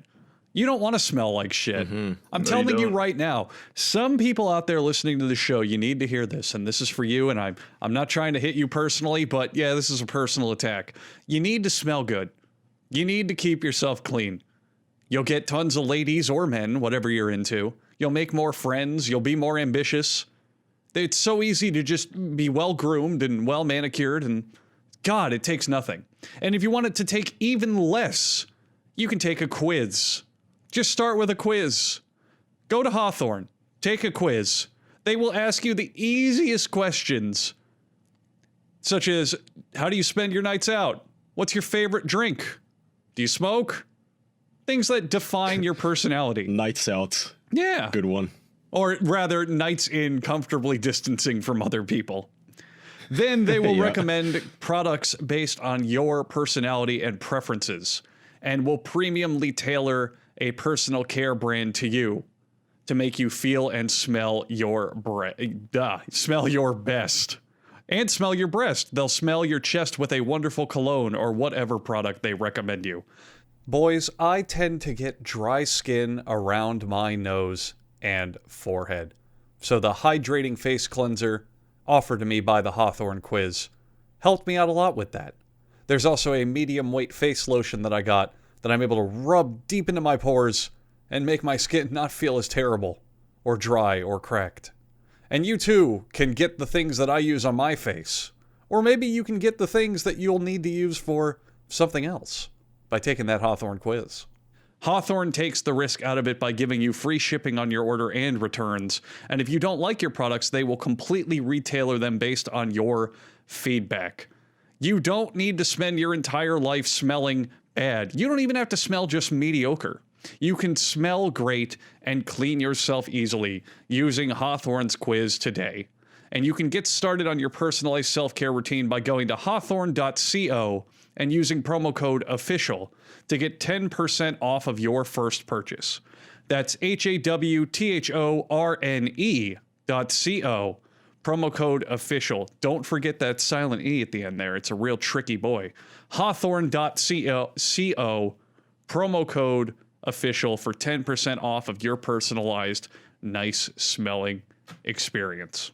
S1: You don't want to smell like shit. I'm telling you right now, some people out there listening to the show, you need to hear this, and this is for you, and I'm not trying to hit you personally, but yeah, this is a personal attack. You need to smell good. You need to keep yourself clean. You'll get tons of ladies or men, whatever you're into. You'll make more friends. You'll be more ambitious. It's so easy to just be well-groomed and well-manicured, and God, it takes nothing. And if you want it to take even less, you can take a quiz. Just start with a quiz. Go to Hawthorne. Take a quiz. They will ask you the easiest questions, such as, how do you spend your nights out? What's your favorite drink? Do you smoke? Things that define your personality.
S4: Nights out.
S1: Yeah.
S4: Good one.
S1: Or rather, nights in comfortably distancing from other people. Then they will recommend products based on your personality and preferences, and will premiumly tailor a personal care brand to you to make you feel and smell your smell your best. And smell your breast. They'll smell your chest with a wonderful cologne or whatever product they recommend you. Boys, I tend to get dry skin around my nose and forehead. So the hydrating face cleanser offered to me by the Hawthorne quiz helped me out a lot with that. There's also a medium weight face lotion that I got that I'm able to rub deep into my pores and make my skin not feel as terrible or dry or cracked. And you too can get the things that I use on my face. Or maybe you can get the things that you'll need to use for something else by taking that Hawthorne quiz. Hawthorne takes the risk out of it by giving you free shipping on your order and returns. And if you don't like your products, they will completely retailer them based on your feedback. You don't need to spend your entire life smelling bad. You don't even have to smell just mediocre. You can smell great and clean yourself easily using Hawthorne's quiz today. And you can get started on your personalized self-care routine by going to hawthorne.co and using promo code OFFICIAL to get 10% off of your first purchase. That's HAWTHORNE.co, promo code OFFICIAL. Don't forget that silent E at the end there. It's a real tricky boy. Hawthorne.co, promo code OFFICIAL for 10% off of your personalized, nice smelling experience.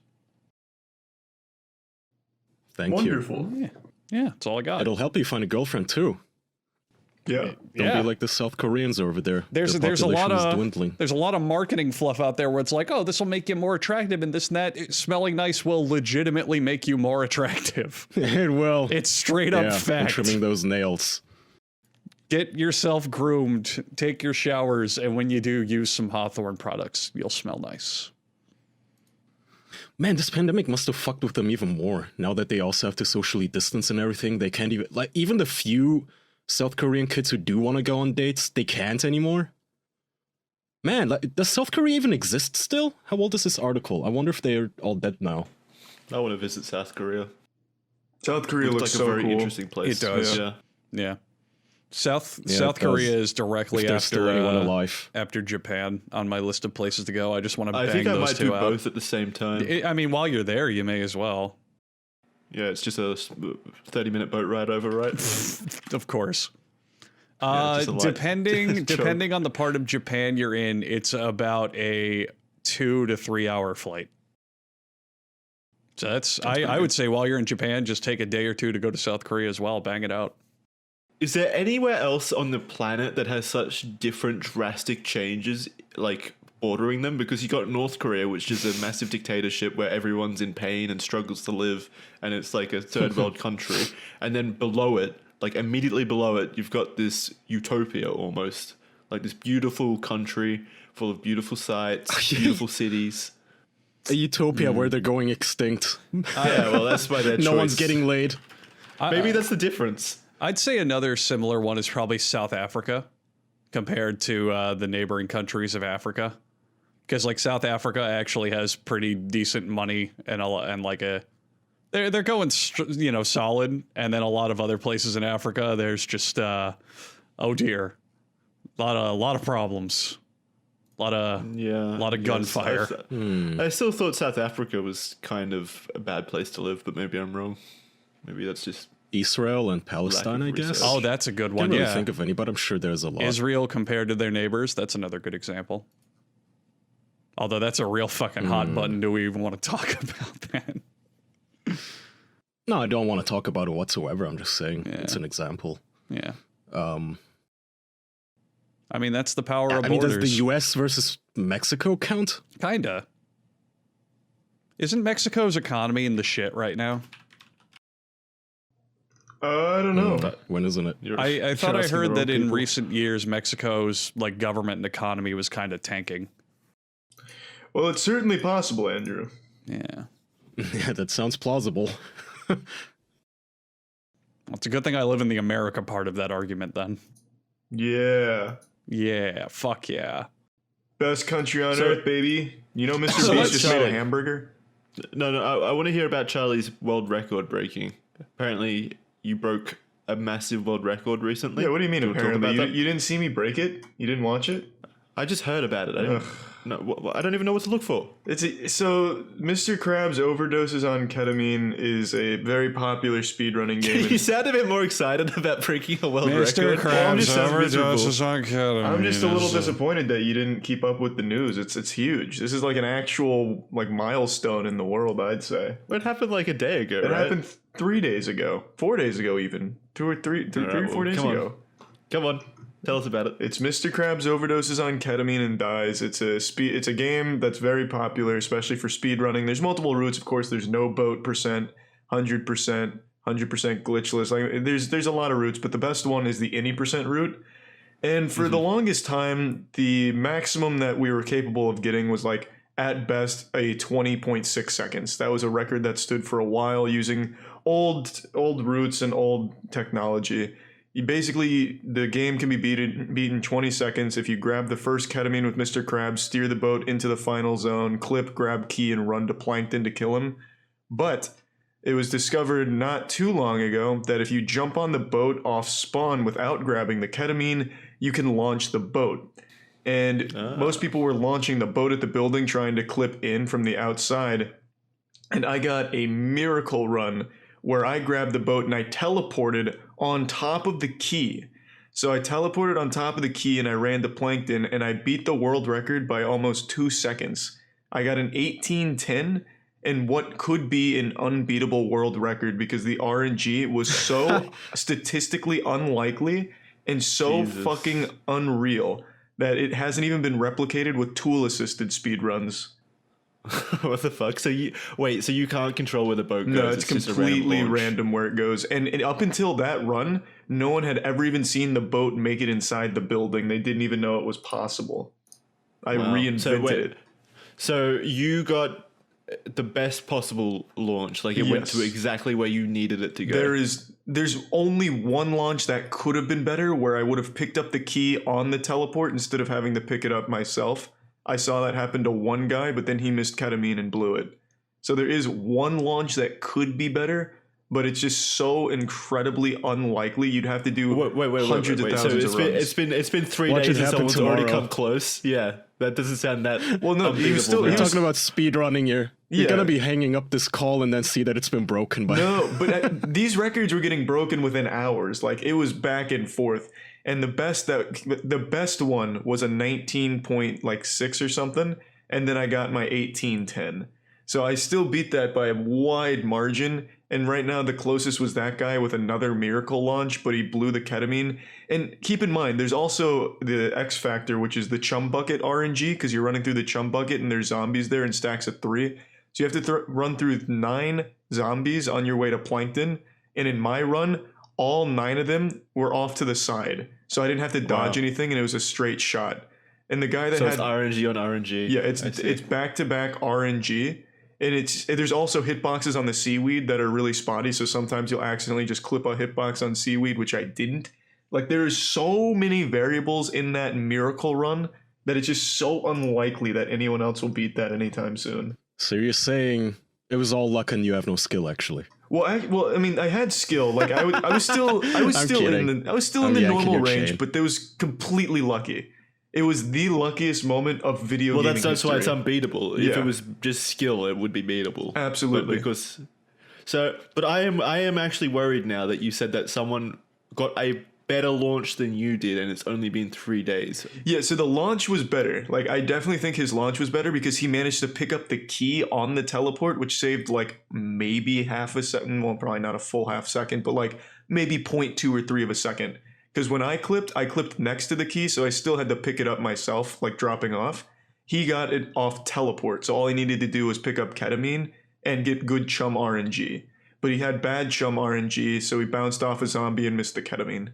S4: Thank
S2: Wonderful.
S1: Yeah, that's all I got.
S4: It'll help you find a girlfriend too.
S2: Yeah.
S4: Don't be like the South Koreans over there.
S1: There's a
S4: Their
S1: lot
S4: population is
S1: of
S4: dwindling.
S1: there's a lot of marketing fluff out there where it's like, oh, this will make you more attractive, and this and that. Smelling nice will legitimately make you more attractive.
S4: Well,
S1: It's straight up
S4: and
S1: fact.
S4: trimming those nails.
S1: Get yourself groomed, take your showers, and when you do, use some Hawthorne products. You'll smell nice.
S4: Man, this pandemic must have fucked with them even more. Now that they also have to socially distance and everything, they can't even, like, even the few South Korean kids who do want to go on dates, they can't anymore. Man, like, does South Korea even exist still? How old is this article? I wonder if they're all dead now.
S3: I want to visit South Korea.
S2: South Korea looks
S3: like
S2: so
S3: a very
S2: cool.
S3: interesting place.
S1: It does.
S3: Yeah.
S1: Yeah. South
S4: it does.
S1: Korea is directly
S4: If there's still anyone alive.
S1: after Japan on my list of places to go. I just want to bang
S3: I think I
S1: those
S3: might
S1: two
S3: do
S1: out.
S3: both at the same time.
S1: I mean, while you're there, you may as well.
S3: Yeah, it's just a 30-minute boat ride over, right?
S1: Of course.
S3: just a light
S1: Depending
S3: joke.
S1: on the part of Japan you're in, it's about a 2 to 3 hour flight. So I would say while you're in Japan, just take a day or two to go to South Korea as well. Bang it out.
S3: Is there anywhere else on the planet that has such different drastic changes, like bordering them? Because you got North Korea, which is a massive dictatorship where everyone's in pain and struggles to live, and it's like a third world country. And then below it, like immediately below it, you've got this utopia almost, like this beautiful country full of beautiful sights, beautiful cities.
S4: A utopia where they're going extinct.
S3: Yeah, well, that's why they're
S4: No one's getting laid.
S3: Maybe that's the difference.
S1: I'd say another similar one is probably South Africa compared to the neighboring countries of Africa. Because like South Africa actually has pretty decent money and they're going solid, and then a lot of other places in Africa there's just oh dear, a lot of problems, lot of
S3: yes.
S1: gunfire.
S3: I still thought South Africa was kind of a bad place to live, but maybe I'm wrong. Maybe that's just
S4: Israel and Palestine, I guess.
S3: research.
S1: Oh, that's a good one.
S4: Can't really
S1: Yeah,
S4: think of any, but I'm sure there's a lot.
S1: Israel compared to their neighbors. That's another good example. Although that's a real fucking hot button. Do we even want to talk about that?
S4: No, I don't want to talk about it whatsoever. I'm just saying it's an example.
S1: Yeah. I mean, that's the power of
S4: I mean,
S1: borders.
S4: does the U.S. versus Mexico count?
S1: Kinda. Isn't Mexico's economy in the shit right now?
S2: I don't know.
S4: When isn't it?
S1: I thought I
S3: asking the
S1: heard
S3: wrong
S1: that in
S3: people.
S1: recent years Mexico's like government and economy was kind of tanking.
S2: Well, it's certainly possible, Andrew.
S1: Yeah.
S4: Yeah, that sounds plausible.
S1: Well, it's a good thing I live in the America part of that argument then.
S2: Yeah.
S1: Yeah, fuck yeah.
S2: Best country on earth, baby. You know Mr. Beast just made a hamburger?
S3: No, I want to hear about Charlie's world record breaking. Apparently, you broke a massive world record recently.
S2: Yeah, what do you mean
S3: Do you wanna talk
S2: apparently?
S3: about that?
S2: You didn't see me break it? You didn't watch it?
S3: I just heard about it. I don't even know what to look for.
S2: So Mr. Krabs overdoses on ketamine is a very popular speedrunning game.
S3: You sound a bit more excited about breaking a world
S1: Mr.
S3: record. I'm
S1: Krabs
S3: just so miserable.
S1: overdoses on ketamine.
S2: I'm just a little disappointed that you didn't keep up with the news. It's huge. This is like an actual like milestone in the world, I'd say.
S3: It happened like a day ago,
S2: It
S3: right?
S2: happened 3 days ago, 4 days ago, even 2 or 3,
S3: All right,
S2: 3 or 4 days
S3: come on.
S2: ago.
S3: Come on, tell us about it.
S2: It's Mr. Krabs overdoses on ketamine and dies. It's a game that's very popular, especially for speedrunning. There's multiple routes, of course. There's no boat %, 100%, 100% glitchless. Like there's a lot of routes, but the best one is the any % route. And for the longest time, the maximum that we were capable of getting was like at best a 20.6 seconds. That was a record that stood for a while using old routes and old technology. The game can be beaten in 20 seconds if you grab the first ketamine with Mr. Krabs, steer the boat into the final zone, clip, grab key, and run to Plankton to kill him. But it was discovered not too long ago that if you jump on the boat off spawn without grabbing the ketamine, you can launch the boat. And most people were launching the boat at the building trying to clip in from the outside. And I got a miracle run where I grabbed the boat and I teleported on top of the key. So I teleported on top of the key and I ran to Plankton and I beat the world record by almost 2 seconds. I got an 18:10 and what could be an unbeatable world record because the RNG was so statistically unlikely and so fucking unreal that it hasn't even been replicated with tool-assisted speedruns.
S3: What the fuck? So you can't control where the boat goes?
S2: No, it's
S3: just a
S2: completely
S3: launch.
S2: random where it goes. And up until that run, no one had ever even seen the boat make it inside the building. They didn't even know it was possible. I reinvented it.
S3: So you got the best possible launch. Like it went to exactly where you needed it to go.
S2: There's only one launch that could have been better where I would have picked up the key on the teleport instead of having to pick it up myself. I saw that happen to one guy, but then he missed ketamine and blew it. So there is one launch that could be better, but it's just so incredibly unlikely. You'd have to do hundreds of thousands of runs.
S3: It's been 3
S4: Watch
S3: days
S4: it
S3: and
S4: happen
S3: someone's already
S4: tomorrow.
S3: come close. Yeah, that doesn't sound that.
S2: Well, no, he was still.
S4: We're talking about speedrunning here. You're
S2: Yeah.
S4: gonna be hanging up this call and then see that it's been broken by.
S2: No, but these records were getting broken within hours. Like it was back and forth. And the best one was a 19.6 or something, and then I got my 18:10. So I still beat that by a wide margin. And right now the closest was that guy with another miracle launch, but he blew the ketamine. And keep in mind, there's also the X factor, which is the chum bucket RNG, because you're running through the chum bucket and there's zombies there in stacks of 3. So you have to run through 9 zombies on your way to Plankton. And in my run, all 9 of them were off to the side. So I didn't have to dodge anything and it was a straight shot. And the guy that
S3: it's RNG on RNG.
S2: Yeah, it's back-to-back RNG. And there's also hitboxes on the seaweed that are really spotty, so sometimes you'll accidentally just clip a hitbox on seaweed, which I didn't. Like there's so many variables in that miracle run that it's just so unlikely that anyone else will beat that anytime soon.
S4: So you're saying it was all luck and you have no skill, actually?
S2: Well, I mean, I had skill. Like I was still in the normal
S4: yanking your
S2: range,
S4: chain.
S2: but it was completely lucky. It was the luckiest moment of video gaming
S3: Well, that's why it's
S2: history.
S3: unbeatable. If
S2: Yeah.
S3: it was just skill, it would be beatable.
S2: Absolutely.
S3: But I am actually worried now that you said that someone got a better launch than you did, and it's only been 3 days.
S2: Yeah, so the launch was better. Like, I definitely think his launch was better because he managed to pick up the key on the teleport, which saved like maybe half a second. Well, probably not a full half second, but like maybe 0.2 or 3 of a second. Because when I clipped next to the key, so I still had to pick it up myself, like dropping off. He got it off teleport, so all he needed to do was pick up ketamine and get good chum RNG. But he had bad chum RNG, so he bounced off a zombie and missed the ketamine.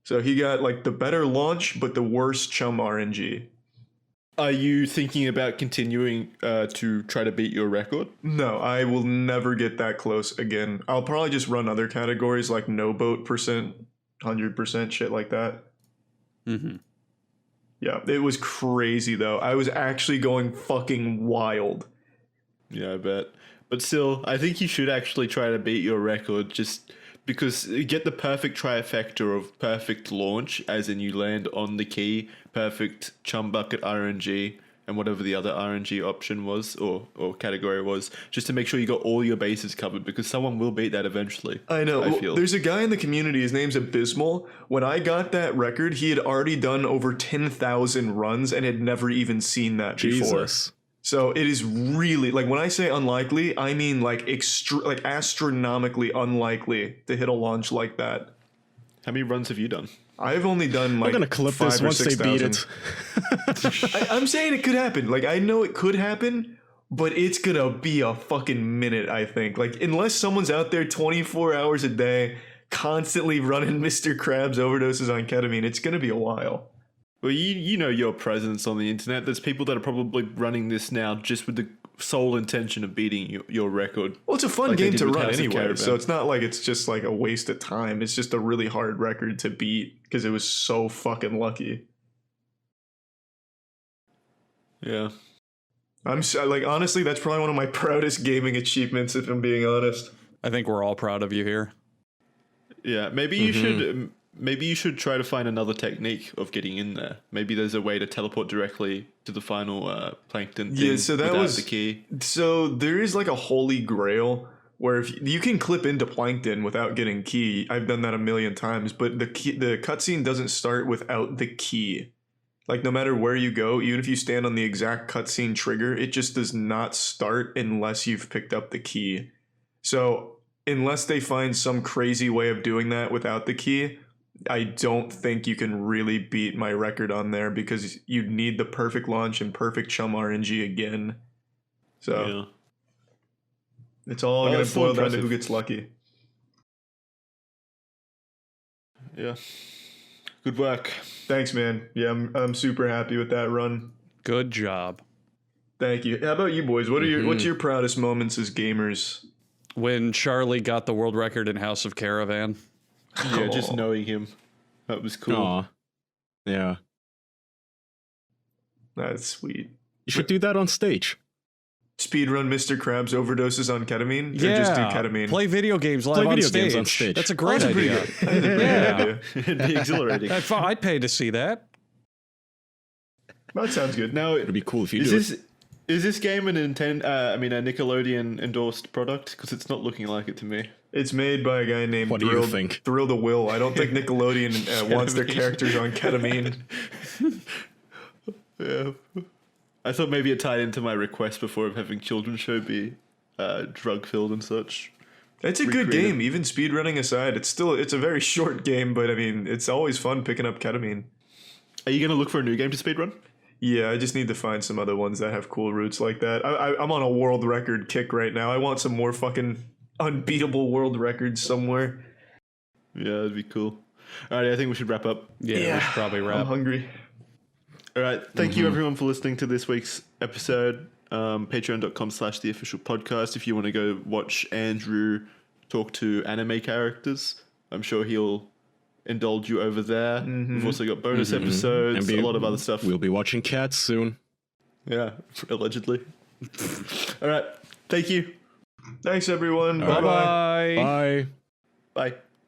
S2: So he got like the better launch, but the worst chum RNG.
S3: Are you thinking about continuing to try to beat your record?
S2: No, I will never get that close again. I'll probably just run other categories like no boat %, 100%, shit like that.
S1: Mm-hmm.
S2: Yeah, it was crazy though. I was actually going fucking wild.
S3: Yeah, I bet. But still, I think you should actually try to beat your record just because you get the perfect trifecta of perfect launch, as in you land on the key, perfect chum bucket RNG, and whatever the other RNG option was or category was, just to make sure you got all your bases covered, because someone will beat that eventually.
S2: I know.
S3: I
S2: Well,
S3: feel.
S2: there's a guy in the community, his name's Abysmal. When I got that record, he had already done over 10,000 runs and had never even seen that before.
S4: Jesus.
S2: So it is really, like, when I say unlikely, I mean like astronomically unlikely to hit a launch like that.
S3: How many runs have you done?
S2: I've only done like
S4: I'm gonna clip
S2: 5
S4: this
S2: or
S4: once they beat
S2: 6,000.
S4: it.
S2: I'm saying it could happen. Like, I know it could happen, but it's gonna be a fucking minute, I think. Like, unless someone's out there 24 hours a day, constantly running Mr. Krabs overdoses on ketamine, it's gonna be a while.
S3: Well, you know your presence on the internet. There's people that are probably running this now just with the sole intention of beating your record.
S2: Well, it's a fun
S3: Like they
S2: game
S3: did
S2: to
S3: with
S2: run
S3: House of
S2: anyway,
S3: Caravan.
S2: so it's not like it's just like a waste of time. It's just a really hard record to beat because it was so fucking lucky.
S3: Yeah.
S2: Like, honestly, that's probably one of my proudest gaming achievements, if I'm being honest.
S1: I think we're all proud of you here.
S3: Yeah, maybe you should. Maybe you should try to find another technique of getting in there. Maybe there's a way to teleport directly to the final plankton thing
S2: So that
S3: without
S2: was
S3: the key.
S2: So there is like a holy grail where if you can clip into plankton without getting key. I've done that a million times, but the cutscene doesn't start without the key. Like, no matter where you go, even if you stand on the exact cutscene trigger, it just does not start unless you've picked up the key. So unless they find some crazy way of doing that without the key, I don't think you can really beat my record on there, because you'd need the perfect launch and perfect chum RNG again. So it's all going
S3: it's
S2: to
S3: still
S2: boil down to
S3: impressive.
S2: who gets lucky.
S3: Yeah. Good work.
S2: Thanks, man. Yeah, I'm super happy with that run.
S1: Good job.
S2: Thank you. How about you boys? What's your proudest moments as gamers?
S1: When Charlie got the world record in House of Caravan.
S3: Yeah, just
S2: Oh.
S3: knowing him. That was cool.
S4: Aw. Yeah.
S2: That's sweet.
S4: You should do that on stage.
S2: Speedrun Mr. Krabs overdoses on ketamine? Or just do ketamine?
S1: Play video games live
S4: Play
S1: on,
S4: video
S1: stage.
S4: games on stage.
S1: That's a great
S2: That's a pretty
S1: idea.
S2: good- that's a pretty good
S1: Yeah.
S2: idea.
S3: It'd be exhilarating.
S1: I'd pay to see that.
S2: That sounds good.
S3: Now,
S4: It'd be cool if you
S3: is
S4: do
S3: this is this game a Nickelodeon endorsed product? Because it's not looking like it to me.
S2: It's made by a guy named
S4: What do you think?
S2: Thrill the Will. I don't think Nickelodeon wants their
S3: Ketamine.
S2: characters on ketamine.
S3: Yeah. I thought maybe it tied into my request before of having children's show be drug filled and such.
S2: It's a good
S3: Recreated.
S2: game, even speedrunning aside. It's a very short game, but I mean, it's always fun picking up ketamine.
S3: Are you going to look for a new game to speedrun?
S2: Yeah, I just need to find some other ones that have cool routes like that. I'm on a world record kick right now. I want some more fucking unbeatable world records somewhere.
S3: Yeah, that'd be cool. All right, I think we should wrap up.
S1: Yeah, we should probably
S2: I'm
S1: wrap.
S2: hungry.
S3: All right, thank you everyone for listening to this week's episode. Patreon.com/theofficialpodcast if you want to go watch Andrew talk to anime characters. I'm sure he'll indulge you over there. We've also got bonus episodes, a lot of other stuff.
S4: We'll be watching Cats soon.
S3: Yeah, allegedly. All right, thank you.
S2: Thanks, everyone. Bye-bye.
S1: Bye.
S4: Bye.
S3: Bye.